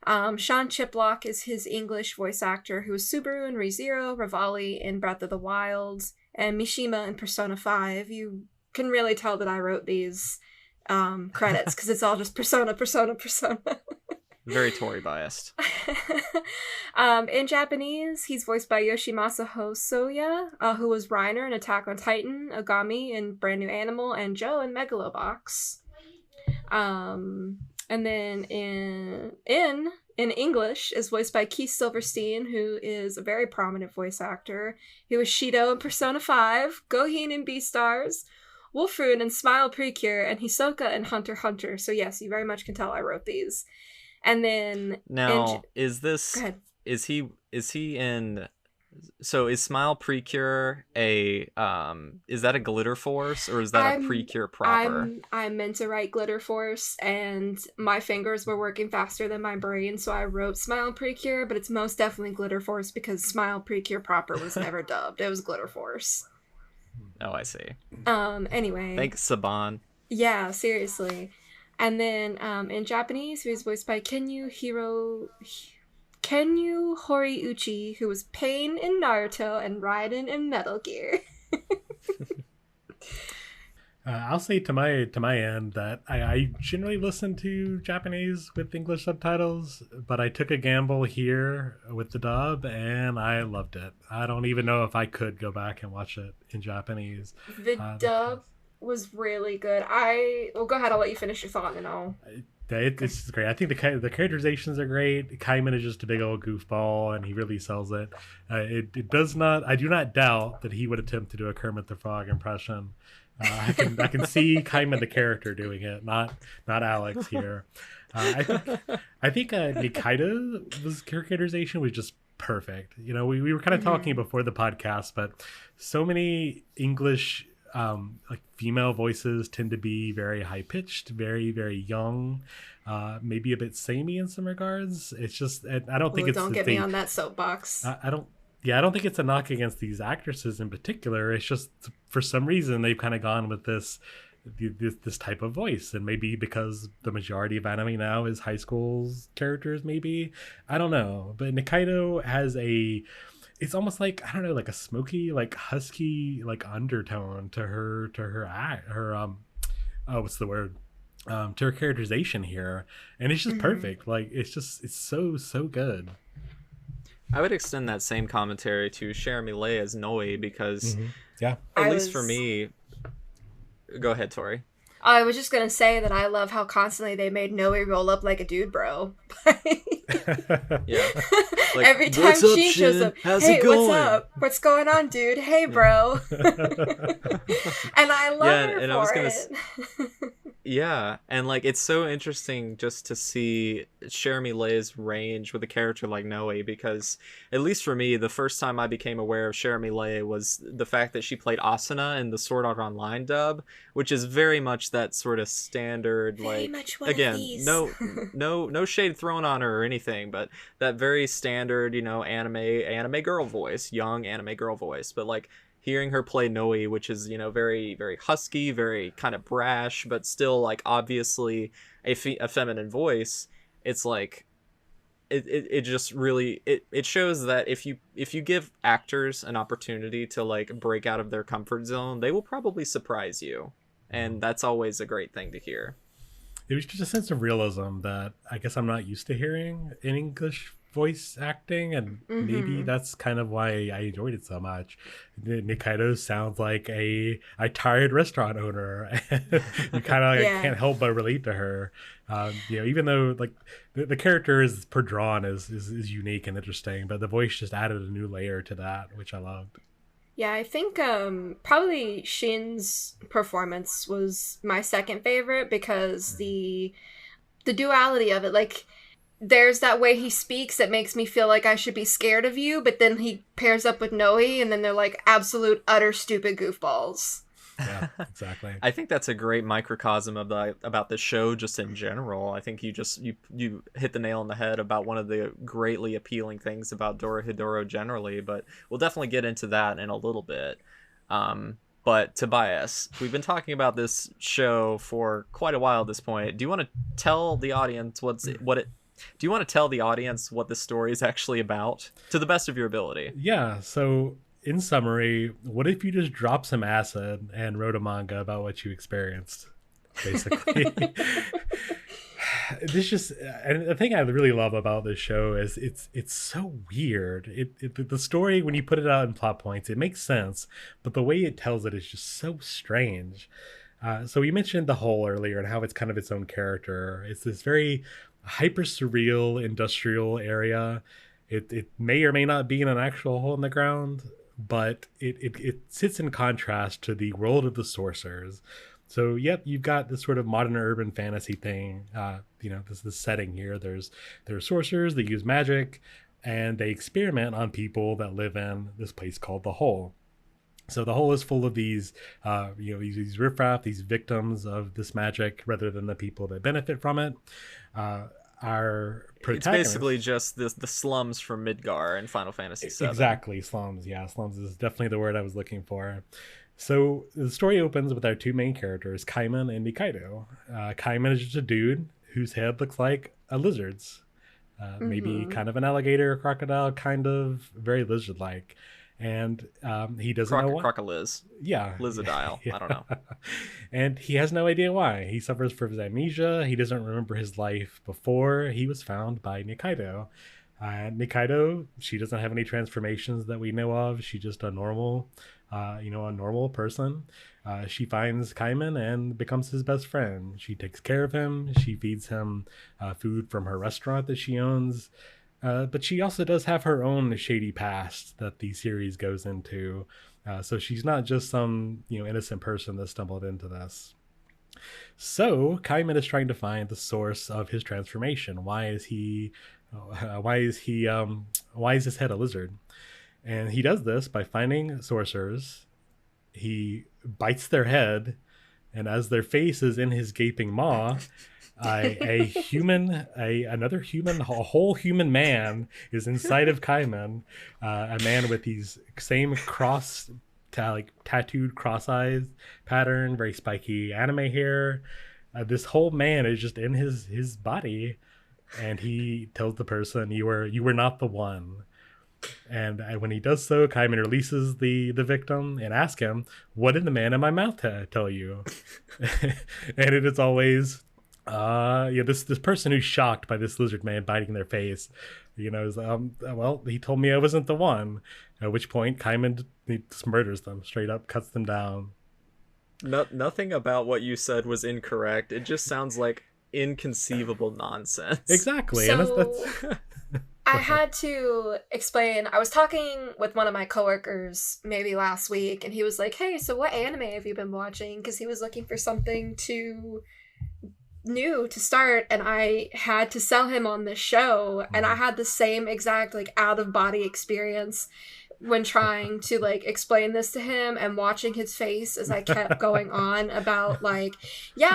Sean Chiplock is his English voice actor, who is Subaru in ReZero, Rivali in Breath of the Wild, and Mishima in Persona 5. You can really tell that I wrote these credits, because it's all just Persona. Very Tory biased. In Japanese, he's voiced by Yoshimasa Hosoya, who was Reiner in Attack on Titan, Ogami in Brand New Animal, and Joe in Megalobox. And then in English is voiced by Keith Silverstein, who is a very prominent voice actor. He was Shido in Persona 5, Gohin in Beastars, Wolfruin in Smile Precure, and Hisoka in Hunter x Hunter. So yes, you very much can tell I wrote these. And then now, is he in? So is Smile Precure a is that a Glitter Force or is that a Precure proper? I meant to write Glitter Force and my fingers were working faster than my brain, so I wrote Smile Precure, but it's most definitely Glitter Force because Smile Precure proper was never dubbed. It was Glitter Force. Oh, I see. Anyway. Thanks, Saban. Yeah, seriously. And then in Japanese, he was voiced by Kenyu Horiuchi, who was Pain in Naruto and Raiden in Metal Gear. I'll say to my end that I generally listen to Japanese with English subtitles, but I took a gamble here with the dub and I loved it. I don't even know if I could go back and watch it in Japanese. The dub was really good. Well, go ahead. I'll let you finish your thought and I'll... It's great. I think the characterizations are great. Kaiman is just a big old goofball, and he really sells it. It does not. I do not doubt that he would attempt to do a Kermit the Frog impression. I can see Kaiman the character doing it, not Alex here. I think Nikaido's characterization was just perfect. You know, we were kind of talking before the podcast, but so many English like female voices tend to be very high pitched, very, very young, maybe a bit samey in some regards. It's just, I don't think don't get me on that soapbox. I don't think it's a knock against these actresses in particular. It's just for some reason they've kind of gone with this type of voice, and maybe because the majority of anime now is high school's characters, maybe, I don't know. But Nikaido has it's almost like, I don't know, like a smoky, like husky, like undertone to her what's the word? To her characterization here. And it's just perfect. Like, it's so good. I would extend that same commentary to Jeremy Lay as Noi because yeah, at least for me, go ahead, Tori. I was just gonna say that I love how constantly they made Noe roll up like a dude, bro. Yeah. Like, every time she shows up, hey, what's up? What's going on, dude? Hey, bro. And I love her for it. Yeah, and like it's so interesting just to see Jeremy Lay's range with a character like Noe, because at least for me, the first time I became aware of Jeremy Lay was the fact that she played Asuna in the Sword Art Online dub, which is very much that sort of standard, like, again, no shade thrown on her or anything, but that very standard, you know, anime girl voice, young anime girl voice, but like hearing her play Noe, which is, you know, very, very husky, very kind of brash, but still like obviously a feminine voice, it's like it just really it shows that if you give actors an opportunity to like break out of their comfort zone, they will probably surprise you, and that's always a great thing to hear. It was just a sense of realism that I guess I'm not used to hearing in English voice acting, and maybe that's kind of why I enjoyed it so much. Nikaido sounds like a tired restaurant owner. You kind of can't help but relate to her. You know, even though like the character is per drawn is unique and interesting, but the voice just added a new layer to that, which I loved. Yeah, I think probably Shin's performance was my second favorite because the duality of it, like, there's that way he speaks that makes me feel like I should be scared of you, but then he pairs up with Noe, and then they're like absolute, utter, stupid goofballs. Yeah, exactly. I think that's a great microcosm of about the show just in general. I think you hit the nail on the head about one of the greatly appealing things about Dorohedoro generally, but we'll definitely get into that in a little bit. But Tobias, we've been talking about this show for quite a while at this point. Do you want to tell the audience do you want to tell the audience what the story is actually about, to the best of your ability? Yeah, so in summary, what if you just dropped some acid and wrote a manga about what you experienced, basically? this just and the thing I really love about this show is it's so weird. The story, when you put it out in plot points, it makes sense, but the way it tells it is just so strange. So we mentioned the hole earlier and how it's kind of its own character. It's this very hyper surreal industrial area. It may or may not be in an actual hole in the ground, but it sits in contrast to the world of the sorcerers. So, yep, you've got this sort of modern urban fantasy thing. This setting here. There are sorcerers. They use magic, and they experiment on people that live in this place called the Hole. So the Hole is full of these, these riffraff, these victims of this magic, rather than the people that benefit from it. Our protagonist, it's basically just the slums from Midgar in Final Fantasy VII. Exactly, slums. Yeah, slums is definitely the word I was looking for. So the story opens with our two main characters, Kaiman and Nikaido. Kaiman is just a dude whose head looks like a lizard's. Maybe kind of an alligator, a crocodile, kind of very lizard-like. And he doesn't know why. Crocoliz. Yeah. Lizardile. Yeah. I don't know. And he has no idea why. He suffers from amnesia. He doesn't remember his life before he was found by Nikaido. Nikaido, she doesn't have any transformations that we know of. She's just a normal person. She finds Kaiman and becomes his best friend. She takes care of him. She feeds him food from her restaurant that she owns. But she also does have her own shady past that the series goes into. So she's not just some innocent person that stumbled into this. So Kaiman is trying to find the source of his transformation. Why is his head a lizard? And he does this by finding sorcerers. He bites their head, and as their face is in his gaping maw, a whole human man is inside of Kaiman. A man with these same tattooed cross eyes pattern, very spiky anime hair. This whole man is just in his body, and he tells the person, "You were not the one." And when he does so, Kaiman releases the victim and asks him, "What did the man in my mouth tell you?" And it is always, this person who's shocked by this lizard man biting their face, is, well, he told me I wasn't the one. At which point, Kaiman just murders them, straight up cuts them down. Nothing about what you said was incorrect. It just sounds like inconceivable nonsense. Exactly. So, and that's I had to explain. I was talking with one of my coworkers maybe last week, and he was like, "Hey, so what anime have you been watching?" Because he was looking for something new to start, and I had to sell him on this show, and I had the same exact out of body experience when trying to explain this to him, and watching his face as I kept going on about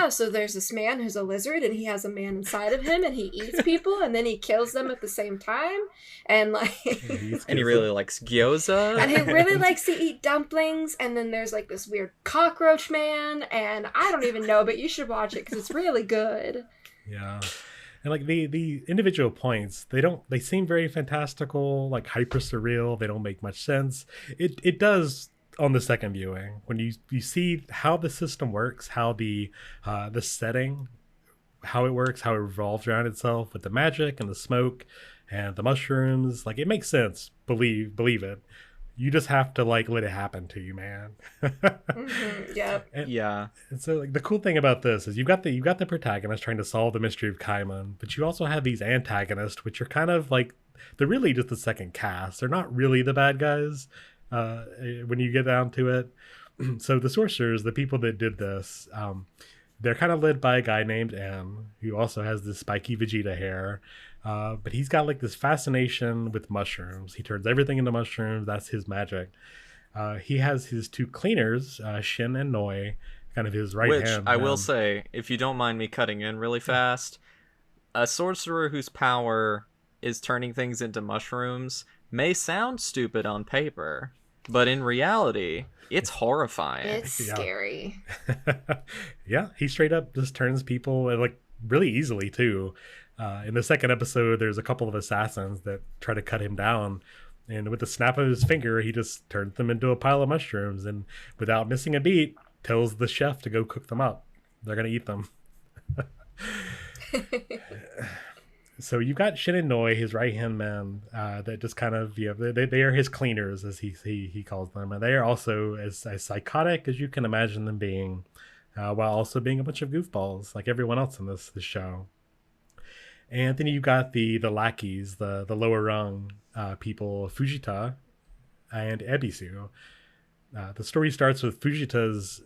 so there's this man who's a lizard, and he has a man inside of him, and he eats people, and then he kills them at the same time, and and he really likes gyoza, and he really likes to eat dumplings, and then there's this weird cockroach man, and I don't even know, but you should watch it because it's really good. Yeah. And the individual points, they seem very fantastical, hyper surreal. They don't make much sense. It does on the second viewing when you see how the system works, how the setting, how it works, how it revolves around itself with the magic and the smoke and the mushrooms. It makes sense. Believe it. You just have to let it happen to you, man. Yep. And so the cool thing about this is you've got the protagonist trying to solve the mystery of Kaiman, but you also have these antagonists, which are kind of they're really just the second cast. They're not really the bad guys when you get down to it. So the sorcerers, the people that did this, they're kind of led by a guy named M, who also has this spiky Vegeta hair. But he's got this fascination with mushrooms. He turns everything into mushrooms. That's his magic. He has his two cleaners, Shin and Noi, kind of his right hand. Which I will say, if you don't mind me cutting in really fast, a sorcerer whose power is turning things into mushrooms may sound stupid on paper, but in reality, it's horrifying. It's scary. Yeah, he straight up just turns people really easily too. In the second episode, there's a couple of assassins that try to cut him down, and with the snap of his finger, he just turns them into a pile of mushrooms, and without missing a beat, tells the chef to go cook them up. They're gonna eat them. So you've got Shin and Noi, his right hand man, that just kind of they are his cleaners as he calls them, and they are also as psychotic as you can imagine them being, while also being a bunch of goofballs like everyone else in this show. And then you got the lackeys, the lower rung people, Fujita and Ebisu. The story starts with Fujita's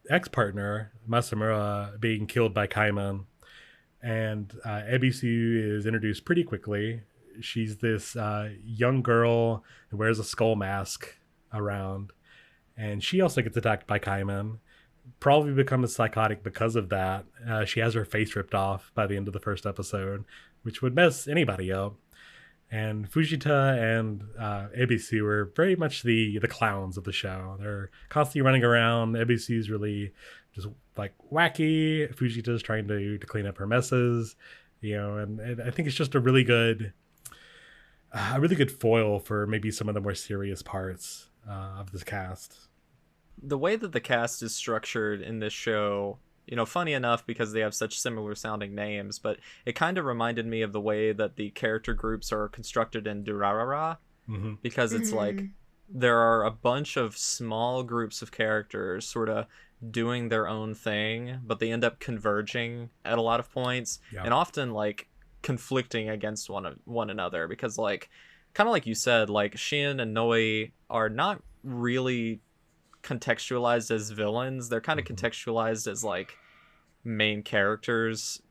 ex partner Masamura being killed by Kaiman, and Ebisu is introduced pretty quickly. She's this young girl who wears a skull mask around, and she also gets attacked by Kaiman. Probably becomes psychotic because of that. She has her face ripped off by the end of the first episode, which would mess anybody up. And Fujita and Ebisu are very much the clowns of the show. They're constantly running around. Ebisu's really just like wacky. Fujita's trying to clean up her messes, and I think it's just a really good foil for maybe some of the more serious parts of this cast. The way that the cast is structured in this show, funny enough because they have such similar sounding names, but it kind of reminded me of the way that the character groups are constructed in Durarara, because it's like there are a bunch of small groups of characters sort of doing their own thing, but they end up converging at a lot of points, and often like conflicting against one another, because like kind of like you said, like Shin and Noi are not really contextualized as villains. They're kind of contextualized as like main characters,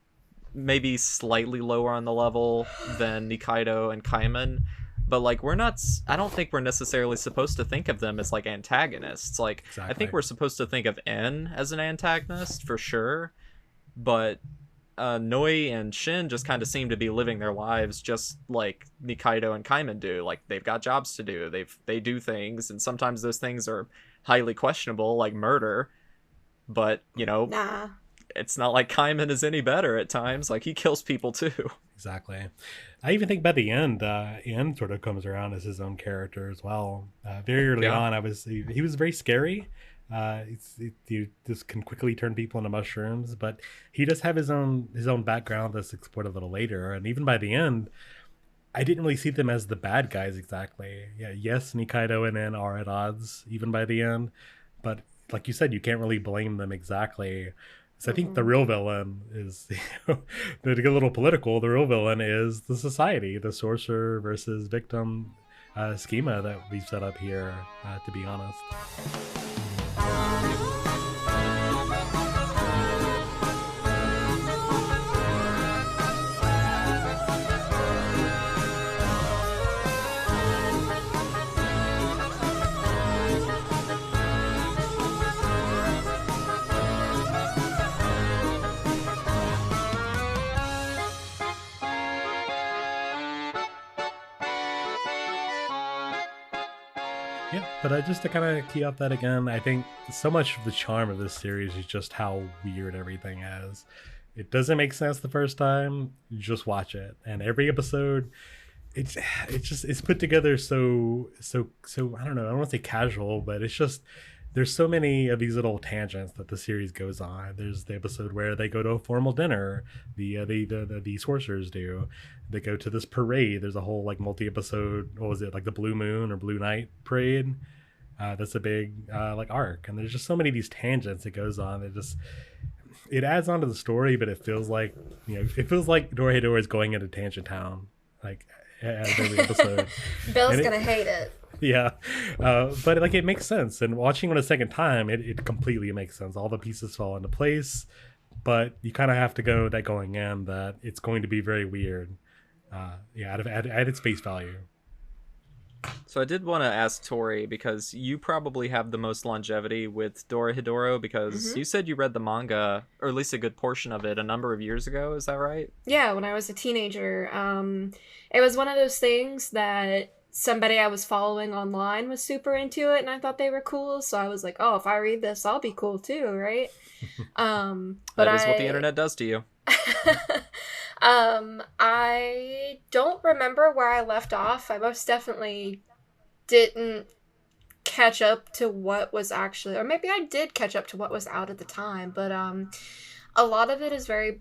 maybe slightly lower on the level than Nikaido and Kaiman, but like I don't think we're necessarily supposed to think of them as like antagonists. Like exactly. I think we're supposed to think of N as an antagonist for sure, but Noi and Shin just kind of seem to be living their lives just like Nikaido and Kaiman do. Like they've got jobs to do, they do things, and sometimes those things are highly questionable, like murder, but it's not like Kaiman is any better at times. Like he kills people too. Exactly. I even think by the end, Ian sort of comes around as his own character as well. Very early on, he was very scary. He just can quickly turn people into mushrooms, but he does have his own background that's explored a little later. And even by the end, I didn't really see them as the bad guys exactly. Yeah, yes, Nikaido and N are at odds even by the end, but like you said, you can't really blame them exactly. So I think the real villain is, to get a little political, the real villain is the society, the sorcerer versus victim schema that we've set up here, to be honest. Yeah, but just to kind of key off that again, I think so much of the charm of this series is just how weird everything is. It doesn't make sense the first time, you just watch it, and every episode, it's put together so I don't know, I don't want to say casual, but it's just there's so many of these little tangents that the series goes on. There's the episode where they go to a formal dinner, the sorcerers do. They go to this parade. There's a whole like multi-episode, what was it, like the Blue Moon or Blue Night parade. That's a big like arc, and there's just so many of these tangents it goes on. It adds on to the story, but it feels like Dorohedoro is going into Tangent Town, like as every episode. Bill's gonna hate it. Yeah, but like it makes sense, and watching it a second time, it completely makes sense. All the pieces fall into place, but you kind of have to go that going in that it's going to be very weird. At its face value. So I did want to ask Tori, because you probably have the most longevity with Dorohedoro, because you said you read the manga, or at least a good portion of it, a number of years ago. Is that right? Yeah, when I was a teenager. It was one of those things that somebody I was following online was super into it, and I thought they were cool, so I was like, oh, if I read this, I'll be cool too, right? But that is what the internet does to you. I don't remember where I left off. I most definitely didn't catch up to what was actually, or maybe I did catch up to what was out at the time, but a lot of it is very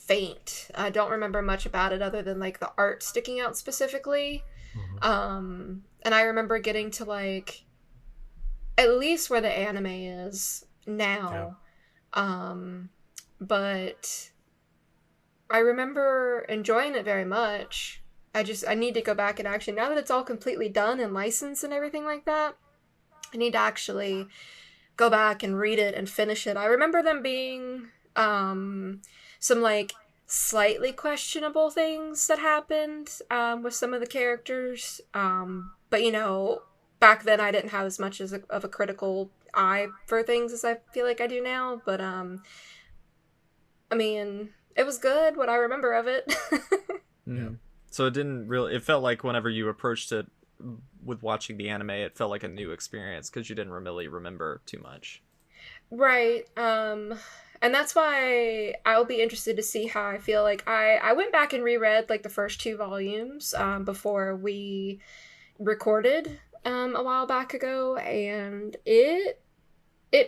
faint. I don't remember much about it other than like the art sticking out specifically. And I remember getting to like at least where the anime is now. But I remember enjoying it very much. I need to go back and actually, now that it's all completely done and licensed and everything like that, I need to actually go back and read it and finish it. I remember them being some like slightly questionable things that happened with some of the characters. But you know, back then I didn't have as much of a critical eye for things as I feel like I do now. But I mean, it was good, what I remember of it. So it didn't really, it felt like whenever you approached it with watching the anime, it felt like a new experience because you didn't really remember too much. Right. And that's why I'll be interested to see how I feel. Like I went back and reread like the first 2 volumes before we recorded a while back ago, and it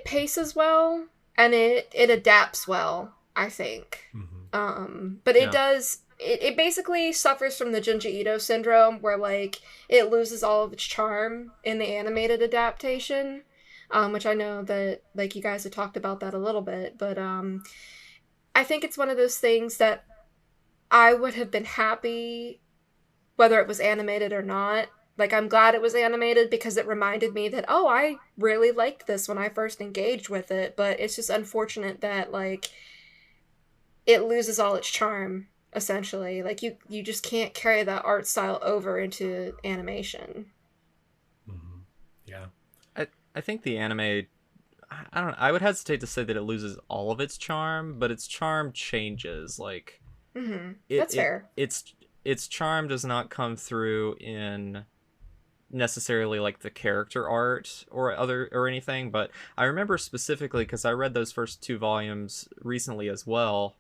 paces well and it adapts well, I think. But it does. It basically suffers from the Junji Ito syndrome, where like it loses all of its charm in the animated adaptation, which I know that like you guys have talked about that a little bit, but I think it's one of those things that I would have been happy whether it was animated or not. Like, I'm glad it was animated because it reminded me that, oh, I really liked this when I first engaged with it, but it's just unfortunate that like it loses all its charm. Essentially, like you just can't carry that art style over into animation. Yeah, I think the anime, I don't know, I would hesitate to say that it loses all of its charm, but its charm changes. Like, That's fair. Its charm does not come through in necessarily like the character art or anything, but I remember specifically because I read those first 2 volumes recently as well.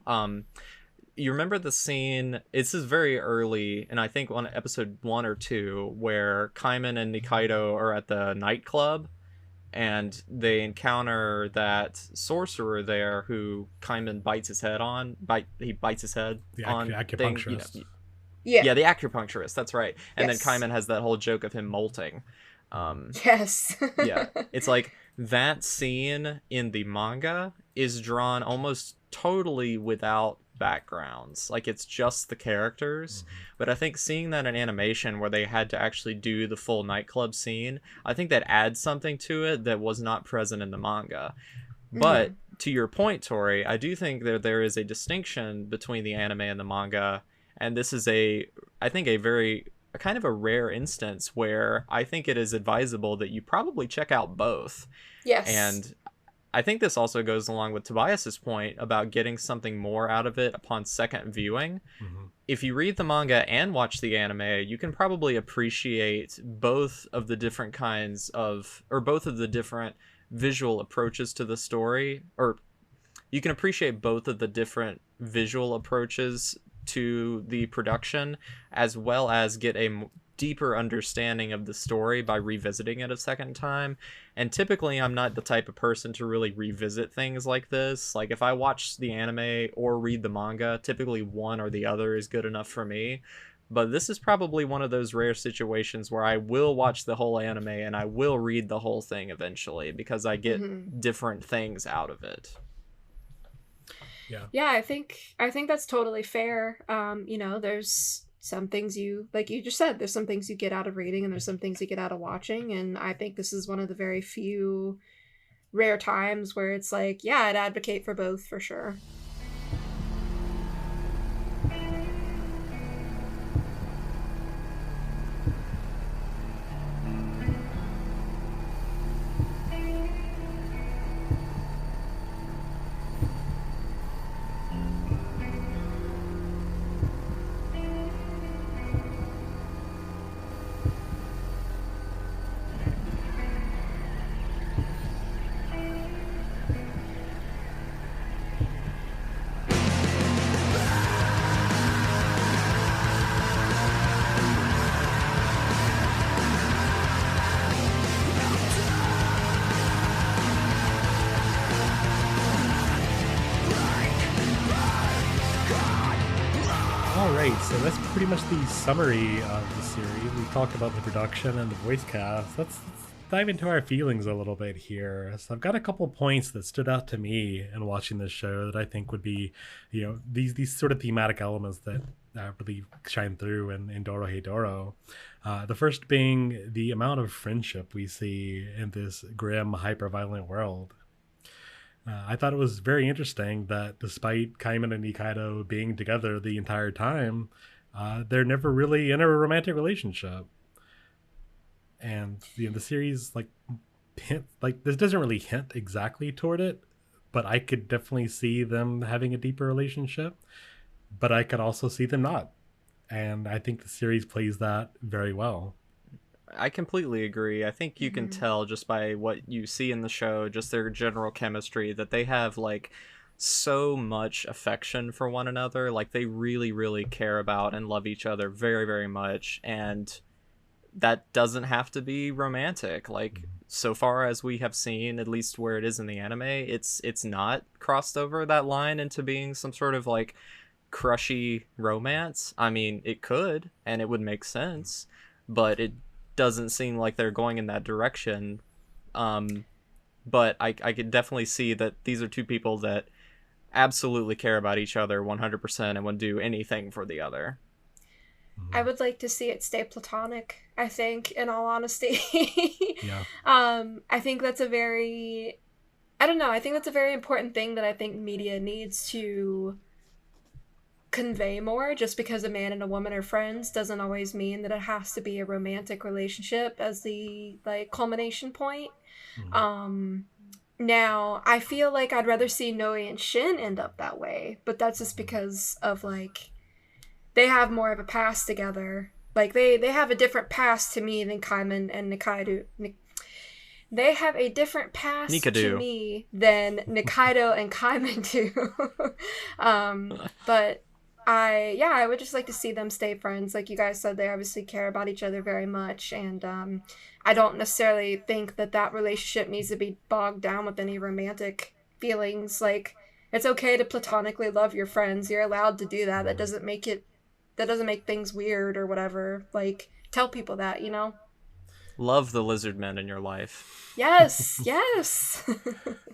You remember the scene, this is very early, and I think on episode 1 or 2, where Kaiman and Nikaido are at the nightclub, and they encounter that sorcerer there who Kaiman bites his head on. He bites his head on acupuncturist. Thing, yeah, the acupuncturist, that's right. And then Kaiman has that whole joke of him molting. Yes. Yeah, it's like that scene in the manga is drawn almost totally without backgrounds, like it's just the characters. But I think seeing that in animation where they had to actually do the full nightclub scene, I think that adds something to it that was not present in the manga. But to your point, Tori, I do think that there is a distinction between the anime and the manga, and this is I think a kind of a rare instance where I think it is advisable that you probably check out both. Yes. And I think this also goes along with Tobias's point about getting something more out of it upon second viewing. If you read the manga and watch the anime, you can probably appreciate both of the different kinds of, or both of the different visual approaches to the story, or you can appreciate both of the different visual approaches to the production, as well as get a deeper understanding of the story by revisiting it a second time. And typically I'm not the type of person to really revisit things like this. Like, if I watch the anime or read the manga, typically one or the other is good enough for me. But this is probably one of those rare situations where I will watch the whole anime and I will read the whole thing eventually, because I get different things out of it. Yeah, I think that's totally fair. You know, there's some things you, like you just said, there's some things you get out of reading and there's some things you get out of watching, and I think this is one of the very few rare times where it's like, yeah, I'd advocate for both for sure. right, so that's pretty much the summary of the series. We talked about the production and the voice cast. Let's dive into our feelings a little bit here. So I've got a couple points that stood out to me in watching this show that I think would be, these sort of thematic elements that really shine through in Dorohedoro. The first being the amount of friendship we see in this grim, hyper-violent world. I thought it was very interesting that despite Kaiman and Nikaido being together the entire time, they're never really in a romantic relationship. And the series this doesn't really hint exactly toward it, but I could definitely see them having a deeper relationship, but I could also see them not. And I think the series plays that very well. I completely agree. I think you can Mhm. tell just by what you see in the show, just their general chemistry, that they have like so much affection for one another. Like they really, really care about and love each other very, very much. And that doesn't have to be romantic. Like so far as we have seen, at least where it is in the anime, it's not crossed over that line into being some sort of like crushy romance. I mean, it could, and it would make sense, but it doesn't seem like they're going in that direction. But I could definitely see that these are two people that absolutely care about each other 100% and would do anything for the other. I would like to see it stay platonic, I think, in all honesty. Yeah. I think that's a very I don't know, I think that's a very important thing that I think media needs to convey more. Just because a man and a woman are friends doesn't always mean that it has to be a romantic relationship as the like culmination point. Now I feel like I'd rather see Noe and Shin end up that way, but that's just because of like they have more of a past together. Like they have a different past to me than Kaiman and Nikaido. They have a different past to Nikaido. me than Nikaido and Kaiman do. But I would just like to see them stay friends. Like you guys said, they obviously care about each other very much, and I don't necessarily think that relationship needs to be bogged down with any romantic feelings. Like it's okay to platonically love your friends. You're allowed to do that. That doesn't make things weird or whatever. Like tell people that, you know? Love the lizard men in your life. Yes.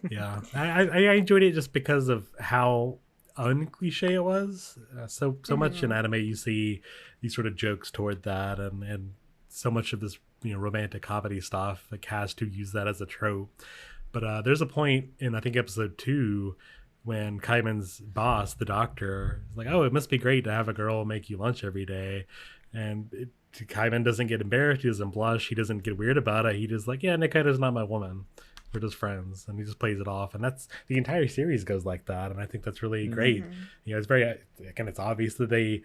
Yeah, I enjoyed it just because of how uncliche it was. So much in anime you see these sort of jokes toward that, and so much of this romantic comedy stuff like has to use that as a trope. But there's a point in I think episode 2 when Kaiman's boss, the doctor, is like, "Oh, it must be great to have a girl make you lunch every day," and Kaiman doesn't get embarrassed. He doesn't blush. He doesn't get weird about it. He just like, yeah, Nikaido's not my woman. We're just friends, and he just plays it off. And that's the entire series goes like that, and I think that's really great. It's very again, it's obvious that they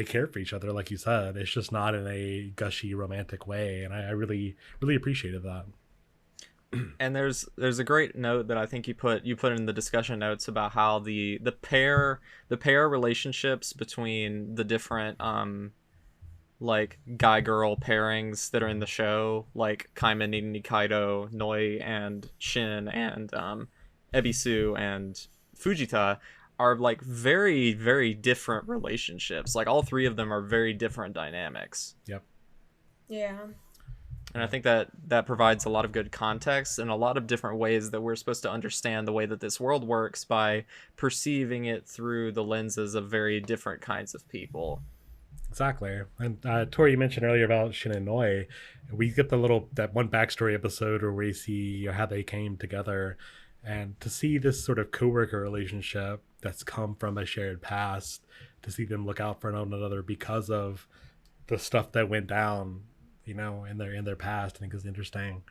care for each other, like you said. It's just not in a gushy romantic way, and I really appreciated that. And there's a great note that I think you put in the discussion notes about how the pair relationships between the different like guy girl pairings that are in the show, like Kaiman and Nikaido, Noi and Shin, and Ebisu and Fujita, are like very, very different relationships. Like all three of them are very different dynamics. Yep. Yeah. And I think that provides a lot of good context and a lot of different ways that we're supposed to understand the way that this world works by perceiving it through the lenses of very different kinds of people. Exactly. And Tori, you mentioned earlier about Shin and Noi. We get that one backstory episode where we see how they came together, and to see this sort of coworker relationship that's come from a shared past, to see them look out for one another because of the stuff that went down, in their past, I think is interesting.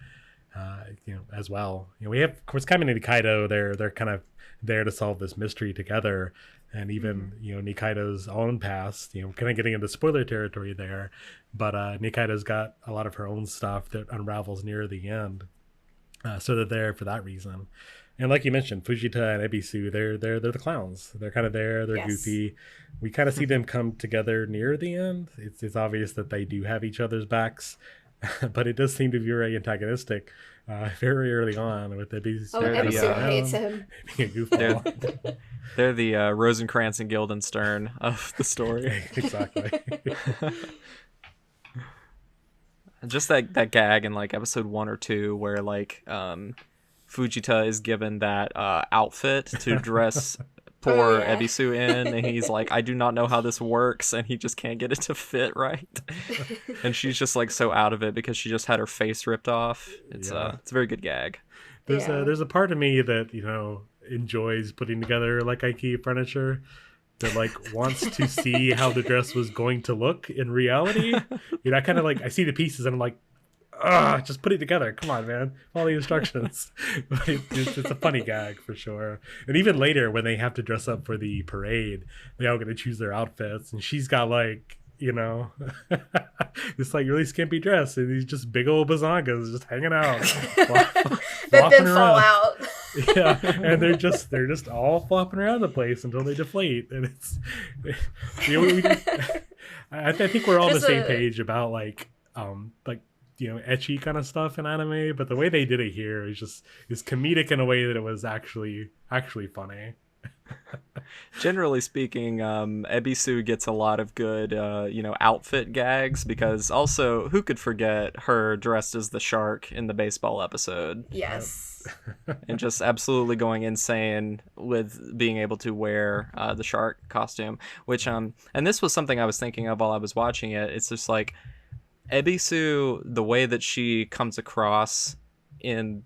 As well. We have, of course, Kaiman and Nikaido. They're kind of there to solve this mystery together, and even Nikaido's own past. Kind of getting into spoiler territory there, but Nikaido's got a lot of her own stuff that unravels near the end, so they're there for that reason. And like you mentioned, Fujita and Ebisu, they're the clowns. They're kind of there. They're goofy. We kind of see them come together near the end. It's obvious that they do have each other's backs. But it does seem to be very antagonistic very early on with the beast. Oh, They're the, Ebisu hates him. Being a goofball. They're the Rosencrantz and Guildenstern of the story. Exactly. Just that gag in like episode 1 or 2 where like Fujita is given that outfit to dress poor Ebisu in, and he's like, I do not know how this works, and he just can't get it to fit right. And she's just like so out of it because she just had her face ripped off. It's a very good gag. There's a part of me that, you know, enjoys putting together like IKEA furniture, that like wants to see how the dress was going to look in reality. You know, I kind of like, I see the pieces and I'm like, just put it together. Come on, man. Follow the instructions. But it's a funny gag for sure. And even later when they have to dress up for the parade, they all get to choose their outfits. And she's got like, you know, this like really skimpy dress and these just big old bazongas just hanging out. That then fall out. Yeah, and they're just all flopping around the place until they deflate, and it's. You know, I think we're all on the same page about like you know, ecchi kind of stuff in anime, but the way they did it here is comedic in a way that it was actually funny. Generally speaking, Ebisu gets a lot of good, you know, outfit gags, because also, who could forget her dressed as the shark in the baseball episode? Yes. And just absolutely going insane with being able to wear the shark costume, which, and this was something I was thinking of while I was watching it. It's just like, Ebisu, the way that she comes across in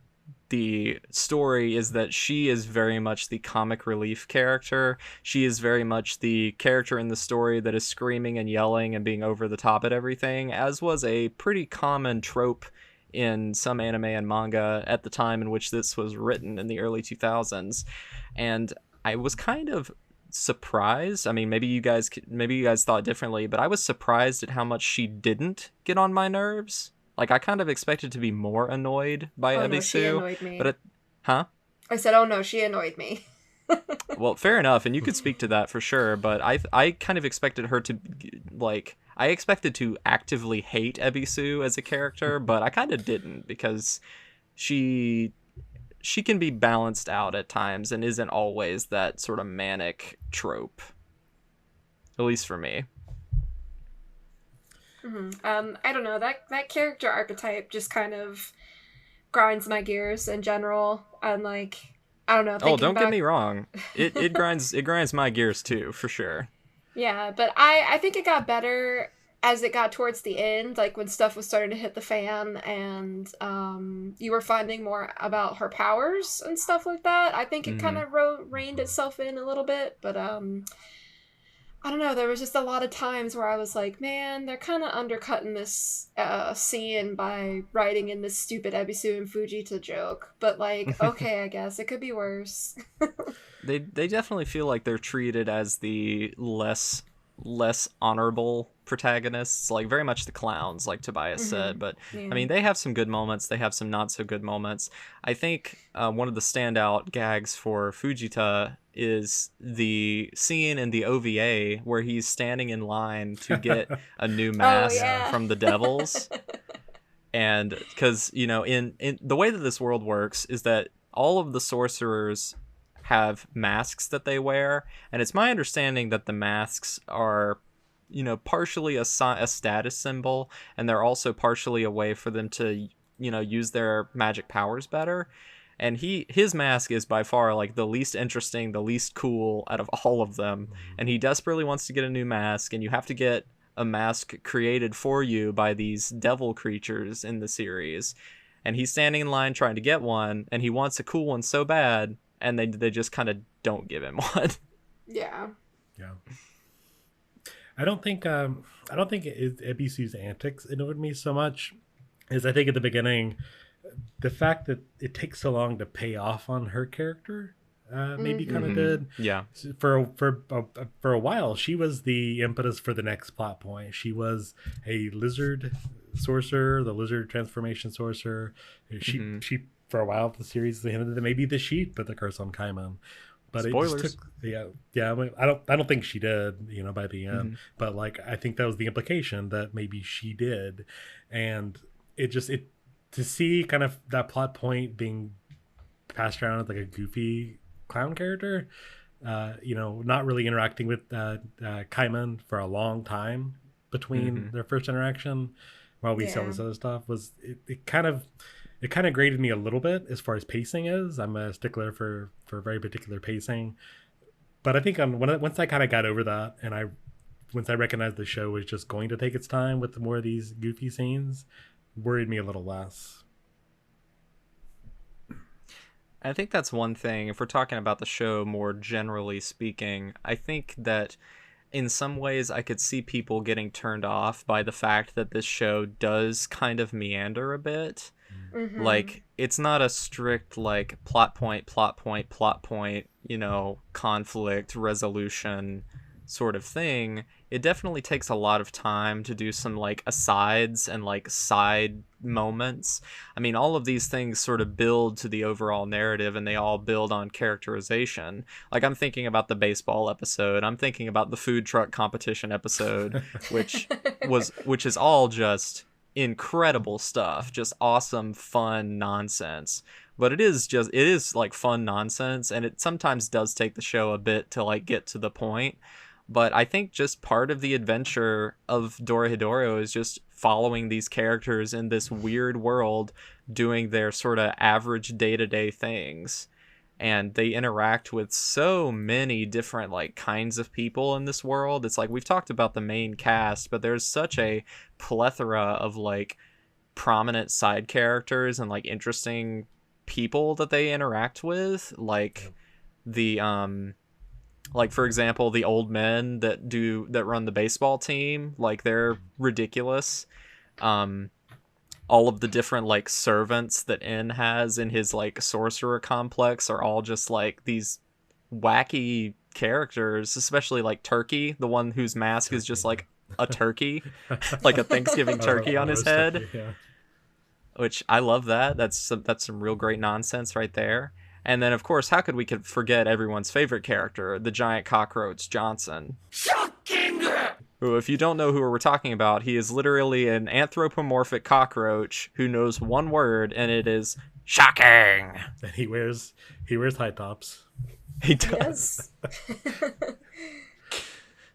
the story is that she is very much the comic relief character. She is very much the character in the story that is screaming and yelling and being over the top at everything, as was a pretty common trope in some anime and manga at the time in which this was written in the early 2000s. And I was kind of surprised. I mean, maybe you guys thought differently, but I was surprised at how much she didn't get on my nerves. Like, I kind of expected to be more annoyed by Ebisu. No, she annoyed me. But I said, oh no, she annoyed me. Well, fair enough, and you could speak to that for sure, but I kind of expected her to, like, I expected to actively hate Ebisu as a character, but I kind of didn't, because she can be balanced out at times and isn't always that sort of manic trope. At least for me. Mm-hmm. I don't know, that character archetype just kind of grinds my gears in general. And like, I don't know. Don't get me wrong. It grinds my gears too, for sure. Yeah, but I think it got better as it got towards the end, like when stuff was starting to hit the fan and you were finding more about her powers and stuff like that. I think it kind of reined itself in a little bit, but I don't know, there was just a lot of times where I was like, man, they're kind of undercutting this scene by writing in this stupid Ebisu and Fujita joke. But like, okay, I guess it could be worse. They definitely feel like they're treated as the less honorable protagonists, like very much the clowns, like Tobias said. But yeah. I mean, they have some good moments, they have some not so good moments. I think one of the standout gags for Fujita is the scene in the OVA where he's standing in line to get a new mask from the devils. And because, you know, in the way that this world works is that all of the sorcerers have masks that they wear, and it's my understanding that the masks are, you know, partially a status symbol, and they're also partially a way for them to, you know, use their magic powers better. And his mask is by far like the least interesting, the least cool out of all of them, and he desperately wants to get a new mask, and you have to get a mask created for you by these devil creatures in the series, and he's standing in line trying to get one, and he wants a cool one so bad, and they just kind of don't give him one. Yeah. I don't think Ebisu's antics annoyed me so much as I think at the beginning, the fact that it takes so long to pay off on her character maybe kind of did. Yeah. For a while, she was the impetus for the next plot point. She was a lizard sorcerer, the lizard transformation sorcerer. She for a while the series they hinted that maybe the sheep put the curse on Kaiman. But spoilers. It just took, I mean, I don't think she did, you know, by the end. But like, I think that was the implication that maybe she did, and it to see kind of that plot point being passed around as like a goofy clown character, not really interacting with Kaiman for a long time between their first interaction while we see all this other stuff it kind of grated me a little bit as far as pacing is. I'm a stickler for very particular pacing, but I think once I kind of got over that, and once I recognized the show was just going to take its time with more of these goofy scenes, worried me a little less. I think that's one thing. If we're talking about the show more generally speaking, I think that in some ways I could see people getting turned off by the fact that this show does kind of meander a bit. Mm-hmm. Like, it's not a strict, like, plot point, conflict, resolution sort of thing. It definitely takes a lot of time to do some, like, asides and, like, side moments. I mean, all of these things sort of build to the overall narrative, and they all build on characterization. Like, I'm thinking about the baseball episode. I'm thinking about the food truck competition episode, which is all just incredible stuff, just awesome, fun nonsense. But it is like fun nonsense, and it sometimes does take the show a bit to like get to the point. But I think just part of the adventure of Dorohedoro is just following these characters in this weird world doing their sort of average day-to-day things. And they interact with so many different like kinds of people in this world. It's like we've talked about the main cast, but there's such a plethora of like prominent side characters and like interesting people that they interact with. Like the like, for example, the old men that run the baseball team, like they're ridiculous. All of the different like servants that En has in his like sorcerer complex are all just like these wacky characters, especially like Turkey, the one whose mask is just like a turkey, like a Thanksgiving turkey on his head. Turkey, yeah. Which I love that. That's some real great nonsense right there. And then, of course, how could we forget everyone's favorite character, the giant cockroach, Johnson? Shocking! Who, if you don't know who we're talking about, he is literally an anthropomorphic cockroach who knows one word, and it is shocking! And he wears high tops. He does. Yes.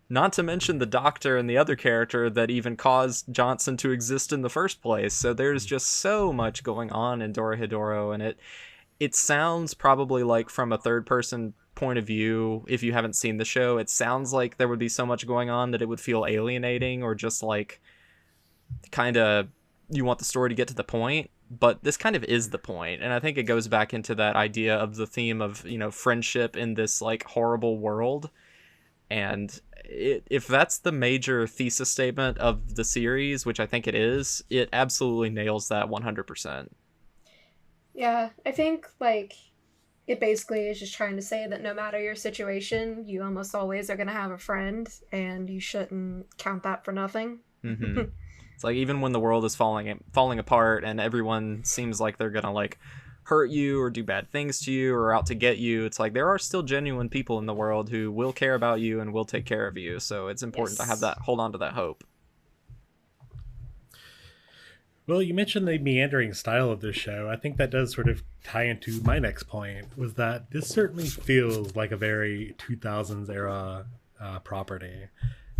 Not to mention the doctor and the other character that even caused Johnson to exist in the first place. So there's just so much going on in Dorohedoro, and it sounds probably like from a third-person point of view, if you haven't seen the show, it sounds like there would be so much going on that it would feel alienating or just like kind of you want the story to get to the point. But this kind of is the point, and I think it goes back into that idea of the theme of, friendship in this like horrible world. And if that's the major thesis statement of the series, which I think it is, it absolutely nails that 100%. Yeah, I think, like, it basically is just trying to say that no matter your situation, you almost always are going to have a friend, and you shouldn't count that for nothing. Mm-hmm. It's like, even when the world is falling apart and everyone seems like they're going to, like, hurt you or do bad things to you or out to get you, it's like there are still genuine people in the world who will care about you and will take care of you. So it's important to have that, hold on to that hope. Well, you mentioned the meandering style of this show. I think that does sort of tie into my next point, was that this certainly feels like a very 2000s era property.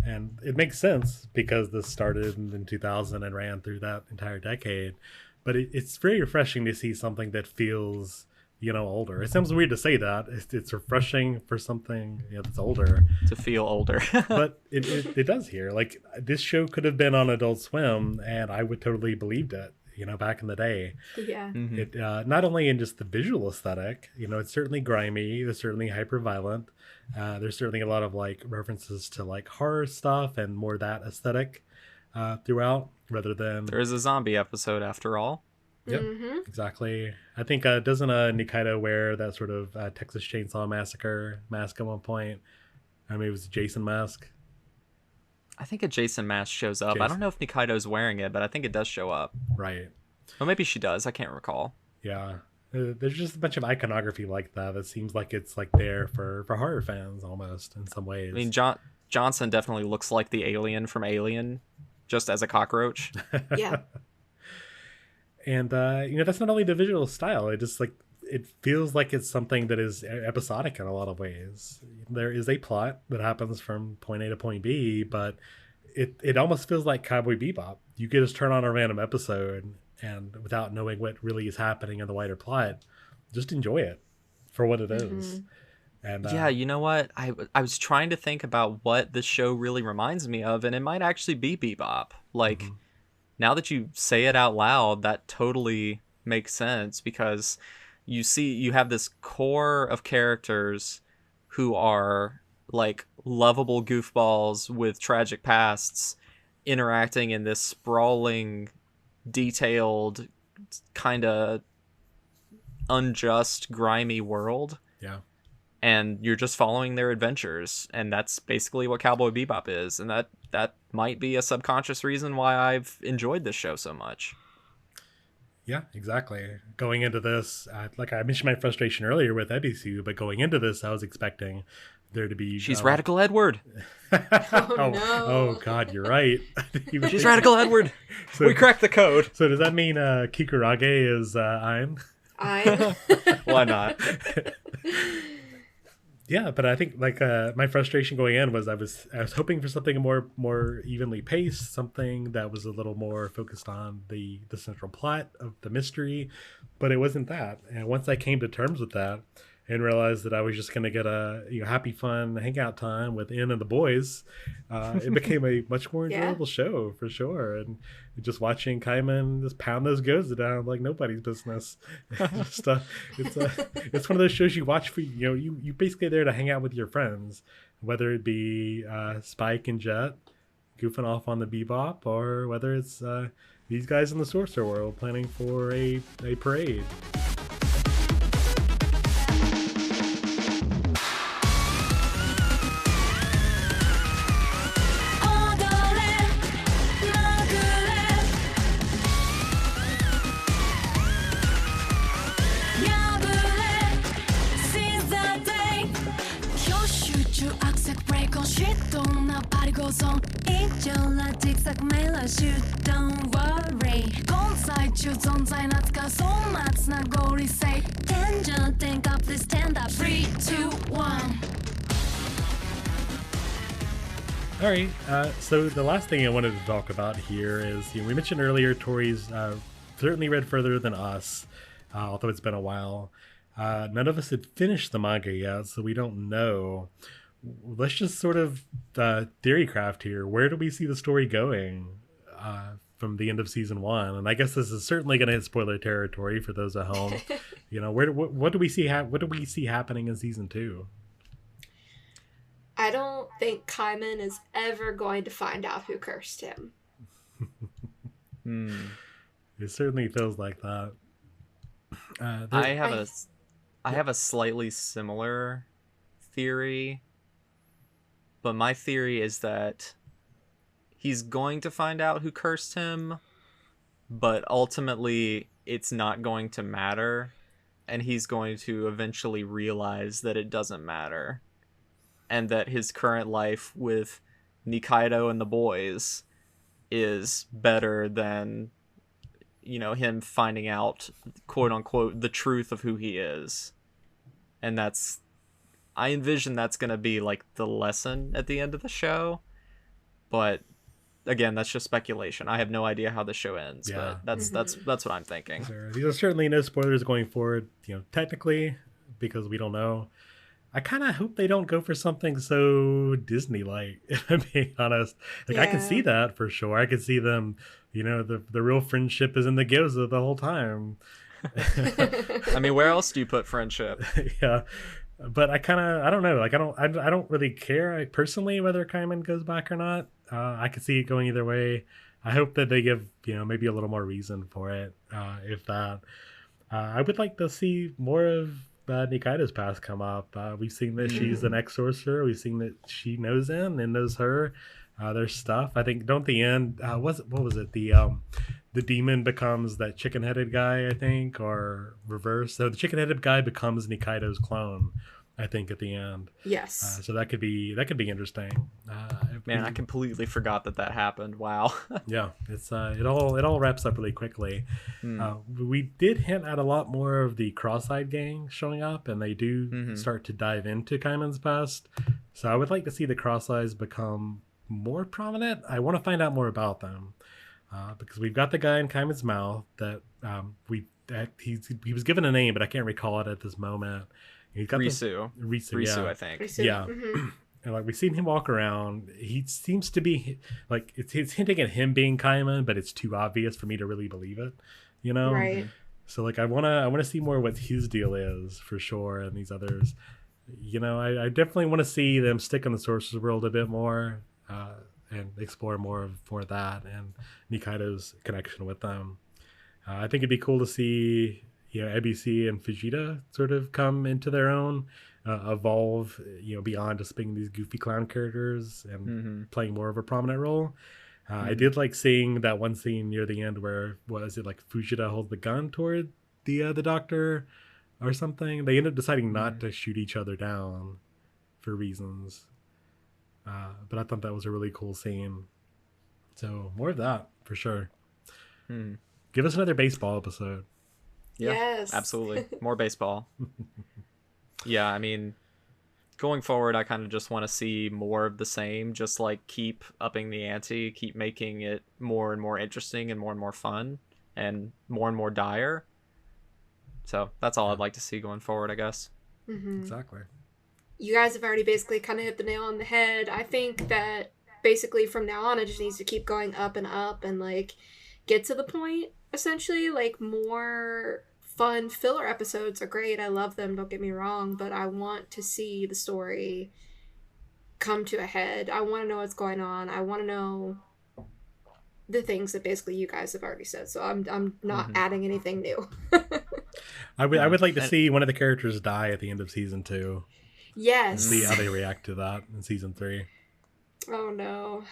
And it makes sense because this started in 2000 and ran through that entire decade. But it's very refreshing to see something that feels, older. It sounds weird to say that. It's refreshing for something that's older. To feel older. But it does here. Like, this show could have been on Adult Swim, and I would totally believed it, back in the day. Yeah. Mm-hmm. It not only in just the visual aesthetic, it's certainly grimy, it's certainly hyper-violent. There's certainly a lot of, like, references to, like, horror stuff and more that aesthetic throughout, rather than... There is a zombie episode, after all. Yep, exactly. I think, doesn't Nikaido wear that sort of Texas Chainsaw Massacre mask at one point? I mean, it was a Jason mask. I think a Jason mask shows up. I don't know if Nikaido's wearing it, but I think it does show up. Right. Well, maybe she does. I can't recall. Yeah. There's just a bunch of iconography like that seems like it's like there for horror fans almost in some ways. I mean, Johnson definitely looks like the alien from Alien, just as a cockroach. Yeah. And that's not only the visual style. It just it feels like it's something that is episodic in a lot of ways. There is a plot that happens from point A to point B, but it almost feels like Cowboy Bebop. You could just turn on a random episode and without knowing what really is happening in the wider plot, just enjoy it for what it is. And yeah, you know what? I was trying to think about what this show really reminds me of, and it might actually be Bebop. Like, now that you say it out loud, that totally makes sense, because you have this core of characters who are like lovable goofballs with tragic pasts interacting in this sprawling, detailed, kind of unjust, grimy world. Yeah. And you're just following their adventures, and that's basically what Cowboy Bebop is, and that might be a subconscious reason why I've enjoyed this show so much. Yeah, exactly. Going into this, like I mentioned my frustration earlier with Ebisu, but going into this, I was expecting there to be... She's Radical Edward. Oh, no. Oh, God, you're right. She's Radical Edward. So, we cracked the code. So does that mean Kikurage is Ein? Ein? Why not? Yeah, but I think my frustration going in was I was hoping for something more evenly paced, something that was a little more focused on the central plot of the mystery, but it wasn't that. And once I came to terms with that and realized that I was just going to get a happy, fun hangout time with In and the boys, it became a much more enjoyable show for sure. And just watching Kaiman just pound those gyoza down like nobody's business. It's one of those shows you watch for you basically there to hang out with your friends, whether it be Spike and Jet goofing off on the Bebop, or whether it's these guys in the Sorcerer World planning for a parade. All right, so the last thing I wanted to talk about here is, we mentioned earlier Tori's certainly read further than us, although it's been a while. None of us had finished the manga yet, so we don't know. Let's just sort of theory craft here. Where do we see the story going from the end of season 1? And I guess this is certainly going to hit spoiler territory for those at home. What do we see? What do we see happening in season 2? I don't think Kaiman is ever going to find out who cursed him. It certainly feels like that. I have a slightly similar theory, but my theory is that he's going to find out who cursed him, but ultimately it's not going to matter, and he's going to eventually realize that it doesn't matter, and that his current life with Nikaido and the boys is better than, him finding out, quote unquote, the truth of who he is. And I envision that's going to be like the lesson at the end of the show. But again, that's just speculation. I have no idea how the show ends, but that's what I'm thinking. Sure. These are certainly no spoilers going forward, technically, because we don't know. I kind of hope they don't go for something so Disney-like, if I'm being honest. I can see that for sure. I could see them, the real friendship is in the gyoza the whole time. I mean, where else do you put friendship? Yeah. But I don't know. I don't really care personally whether Kaiman goes back or not. I could see it going either way. I hope that they give, maybe a little more reason for it, if that. I would like to see more of Nikaido's past come up. We've seen that she's an ex-sorcerer. We've seen that she knows him and knows her. There's stuff. I think, don't the end, what was it? The demon becomes that chicken-headed guy, I think, or reverse. So the chicken-headed guy becomes Nikaido's clone. I think, at the end. Yes. So that could be interesting. Man, I completely forgot that happened. Wow. Yeah, it's it all wraps up really quickly. We did hint at a lot more of the cross-eyed gang showing up, and they do start to dive into Kaiman's past. So I would like to see the cross-eyes become more prominent. I want to find out more about them, because we've got the guy in Kaiman's mouth that he was given a name, but I can't recall it at this moment. He's got Risu, yeah. I think. Risu. Yeah. And like we've seen him walk around, he seems to be like it's hinting at him being Kaiman, but it's too obvious for me to really believe it, you know? Right. So like I wanna see more what his deal is for sure, and these others. You know, I definitely want to see them stick on the Sorcerer's World a bit more, and explore more of that and Nikaido's connection with them. I think it'd be cool to see, ABC and Fujita sort of come into their own, evolve, beyond just being these goofy clown characters and playing more of a prominent role. I did like seeing that one scene near the end where, was it like Fujita holds the gun toward the doctor or something? They ended up deciding not to shoot each other down for reasons. But I thought that was a really cool scene. So more of that for sure. Give us another baseball episode. Yeah, yes. Absolutely. More baseball. Yeah, I mean, going forward, I kind of just want to see more of the same. Just like keep upping the ante, keep making it more and more interesting and more fun and more dire. So that's all I'd like to see going forward, I guess. Exactly. You guys have already basically kind of hit the nail on the head. I think that basically from now on, it just needs to keep going up and like get to the point. Essentially, like, more fun filler episodes are great. I love them, don't get me wrong, but I want to see the story come to a head. I want to know what's going on. I want to know the things that basically you guys have already said. So I'm not adding anything new. I would like to see one of the characters die at the end of season 2. Yes. See how they react to that in season 3. Oh no.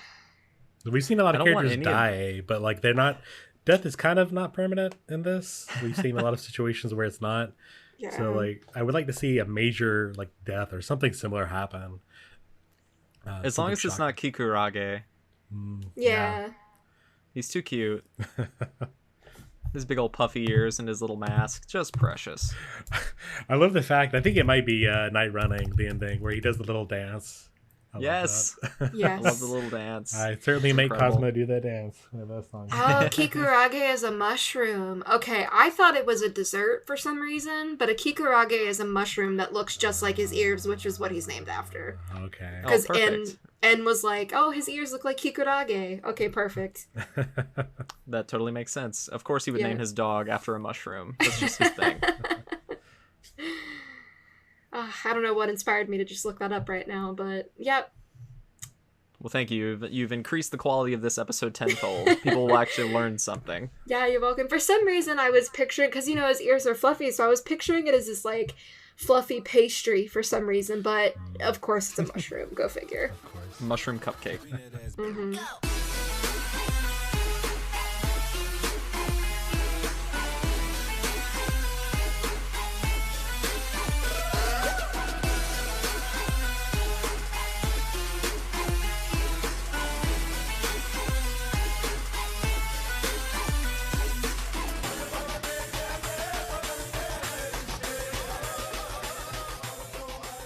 We've seen a lot of characters die, but like they're not. Death is kind of not permanent in this. We've seen a lot of situations where it's not. Yeah. So like I would like to see a major like death or something similar happen. As long as it's not Kikurage. Yeah. He's too cute. His big old puffy ears and his little mask, just precious. I love the fact, I think it might be Night Running, the ending, where he does the little dance. Yes. Yes. I love the little dance. I certainly make Cosmo do that dance with that song. Oh, Kikurage is a mushroom. Okay, I thought it was a dessert for some reason, but a Kikurage is a mushroom that looks just like his ears, which is what he's named after. Okay. Because N was like, oh, his ears look like Kikurage. Okay, perfect. That totally makes sense. Of course he would name his dog after a mushroom. That's just his thing. I don't know what inspired me to just look that up right now, but yep. Well, thank you. You've increased the quality of this episode tenfold. People will actually learn something. Yeah, you're welcome. For some reason, I was picturing, because, his ears are fluffy, so I was picturing it as this, like, fluffy pastry for some reason, but of course it's a mushroom. Go figure. Of course. Mushroom cupcake.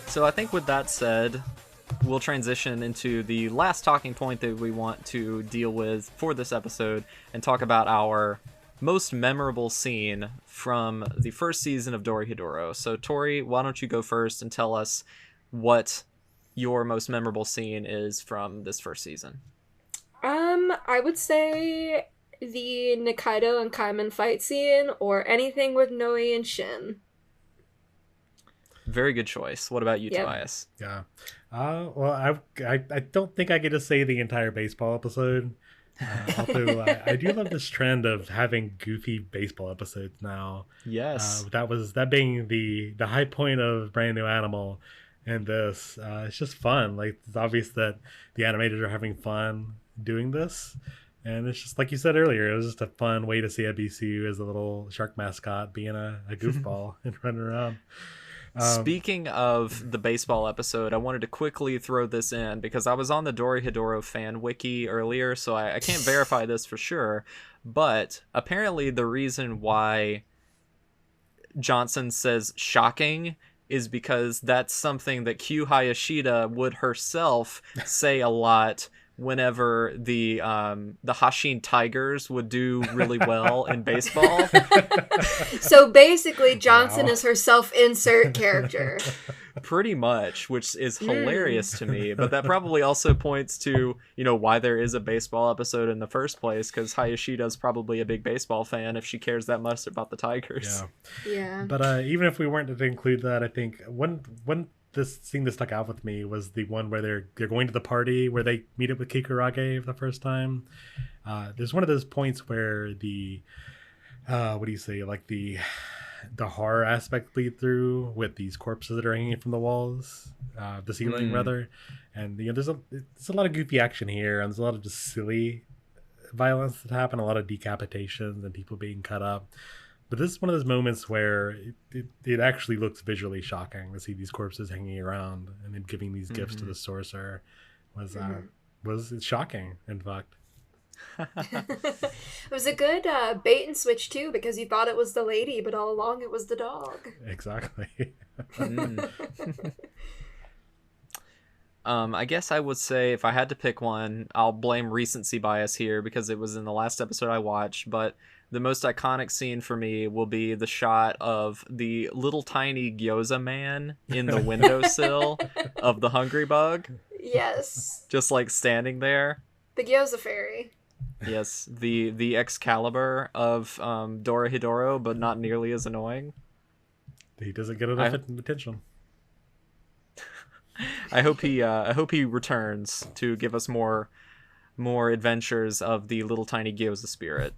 So I think with that said, we'll transition into the last talking point that we want to deal with for this episode and talk about our most memorable scene from the first season of Dorohedoro. So Tori, why don't you go first and tell us what your most memorable scene is from this first season? I would say the Nikaido and Kaiman fight scene, or anything with Noe and Shin. Very good choice. What about you, Tobias? Yeah. Well, I don't think I get to say the entire baseball episode. Although I do love this trend of having goofy baseball episodes now. Yes. That being the high point of Brand New Animal, and this it's just fun. Like, it's obvious that the animators are having fun doing this, and it's just like you said earlier. It was just a fun way to see Ebisu as a little shark mascot being a goofball and running around. Speaking of the baseball episode, I wanted to quickly throw this in because I was on the Dorohedoro fan wiki earlier, so I can't verify this for sure, but apparently the reason why Johnson says shocking is because that's something that Q Hayashida would herself say a lot whenever the Hanshin Tigers would do really well in baseball. So basically, Johnson is her self-insert character. Pretty much, which is hilarious to me. But that probably also points to, why there is a baseball episode in the first place, because Hayashida's probably a big baseball fan if she cares that much about the Tigers. Yeah. But even if we weren't to include that, I think one this scene that stuck out with me was the one where they're going to the party where they meet up with Kikurage for the first time. There's one of those points where the the horror aspect bleed through with these corpses that are hanging from the walls, the ceiling rather, and there's a lot of goofy action here, and there's a lot of just silly violence that happen, a lot of decapitations and people being cut up. But this is one of those moments where it actually looks visually shocking to see these corpses hanging around and then giving these gifts to the sorcerer was shocking, in fact. It was a good bait and switch too, because you thought it was the lady, but all along it was the dog. Exactly. I guess I would say if I had to pick one, I'll blame recency bias here because it was in the last episode I watched, but the most iconic scene for me will be the shot of the little tiny gyoza man in the windowsill of the Hungry Bug. Yes. Just like standing there. The gyoza fairy. Yes, the Excalibur of Dorohedoro, but not nearly as annoying. He doesn't get enough attention. I hope he returns to give us more adventures of the little tiny gyoza spirit.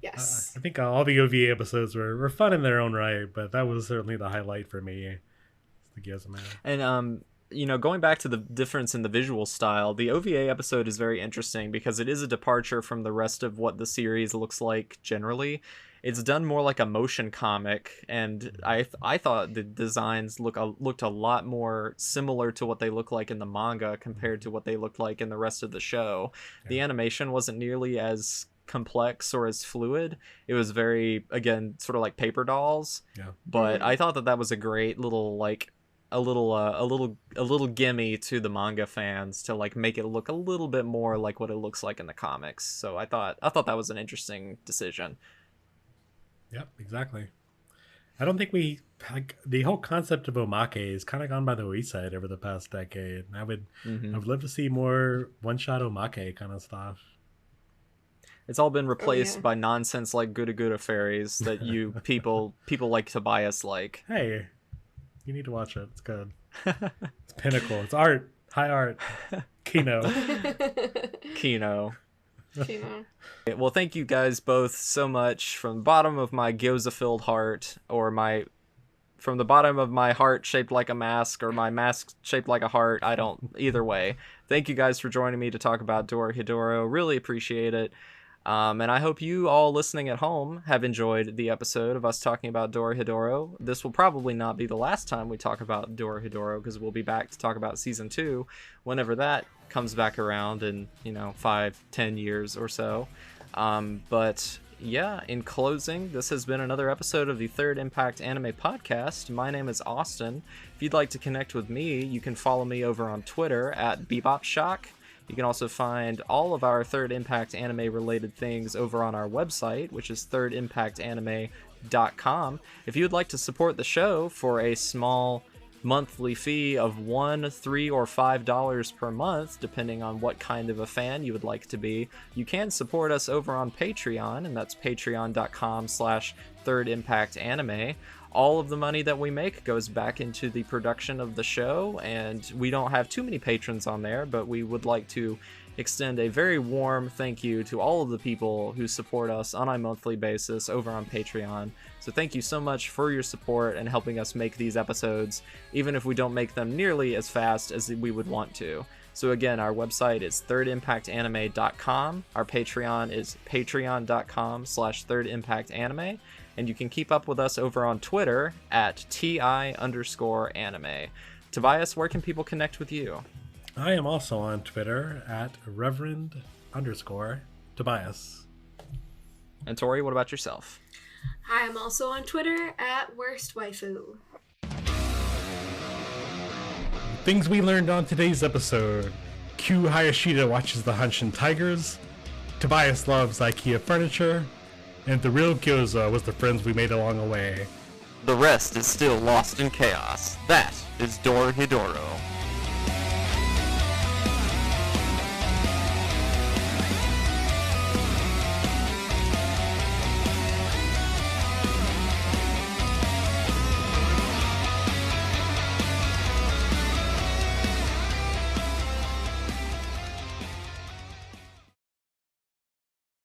Yes. I think all the OVA episodes were fun in their own right, but that was certainly the highlight for me. The gyoza man. And going back to the difference in the visual style, the OVA episode is very interesting because it is a departure from the rest of what the series looks like generally. It's done more like a motion comic, and I thought the designs looked a lot more similar to what they look like in the manga compared to what they looked like in the rest of the show. Yeah. The animation wasn't nearly as complex or as fluid. It was very, again, sort of like paper dolls. Yeah. But I thought that was a great little a little gimme to the manga fans to like make it look a little bit more like what it looks like in the comics. So I thought that was an interesting decision. Yep, exactly. I don't think the whole concept of omake has kind of gone by the wayside over the past decade. I would love to see more one-shot omake kind of stuff. It's all been replaced by nonsense like Gura fairies that you people like Tobias like. Hey, you need to watch it. It's good. It's pinnacle. It's art. High art. Kino. Well, thank you guys both so much from the bottom of my gyoza-filled heart, or from the bottom of my heart shaped like a mask, or my mask shaped like a heart. Either way. Thank you guys for joining me to talk about Dorohedoro. Really appreciate it. And I hope you all listening at home have enjoyed the episode of us talking about Dorohedoro. This will probably not be the last time we talk about Dorohedoro, because we'll be back to talk about season 2 whenever that comes back around in 5-10 years or so. But yeah, in closing, this has been another episode of the Third Impact Anime Podcast. My name is Austin. If you'd like to connect with me, you can follow me over on Twitter at BebopShock. You can also find all of our Third Impact Anime related things over on our website, which is thirdimpactanime.com. If you'd like to support the show for a small monthly fee of $1, $3, or $5 per month, depending on what kind of a fan you would like to be, you can support us over on Patreon, and that's patreon.com/thirdimpactanime. All of the money that we make goes back into the production of the show, and we don't have too many patrons on there, but we would like to extend a very warm thank you to all of the people who support us on a monthly basis over on Patreon. So thank you so much for your support and helping us make these episodes, even if we don't make them nearly as fast as we would want to. So again, our website is thirdimpactanime.com. Our Patreon is patreon.com/thirdimpactanime. And you can keep up with us over on Twitter at TI_anime. Tobias, where can people connect with you? I am also on Twitter at Reverend_Tobias. And Tori, what about yourself? I am also on Twitter at Worst Waifu. Things we learned on today's episode. Q Hayashida watches the Hanshin Tigers. Tobias loves IKEA furniture. And the real gyoza was the friends we made along the way. The rest is still lost in chaos. That is Dorohedoro.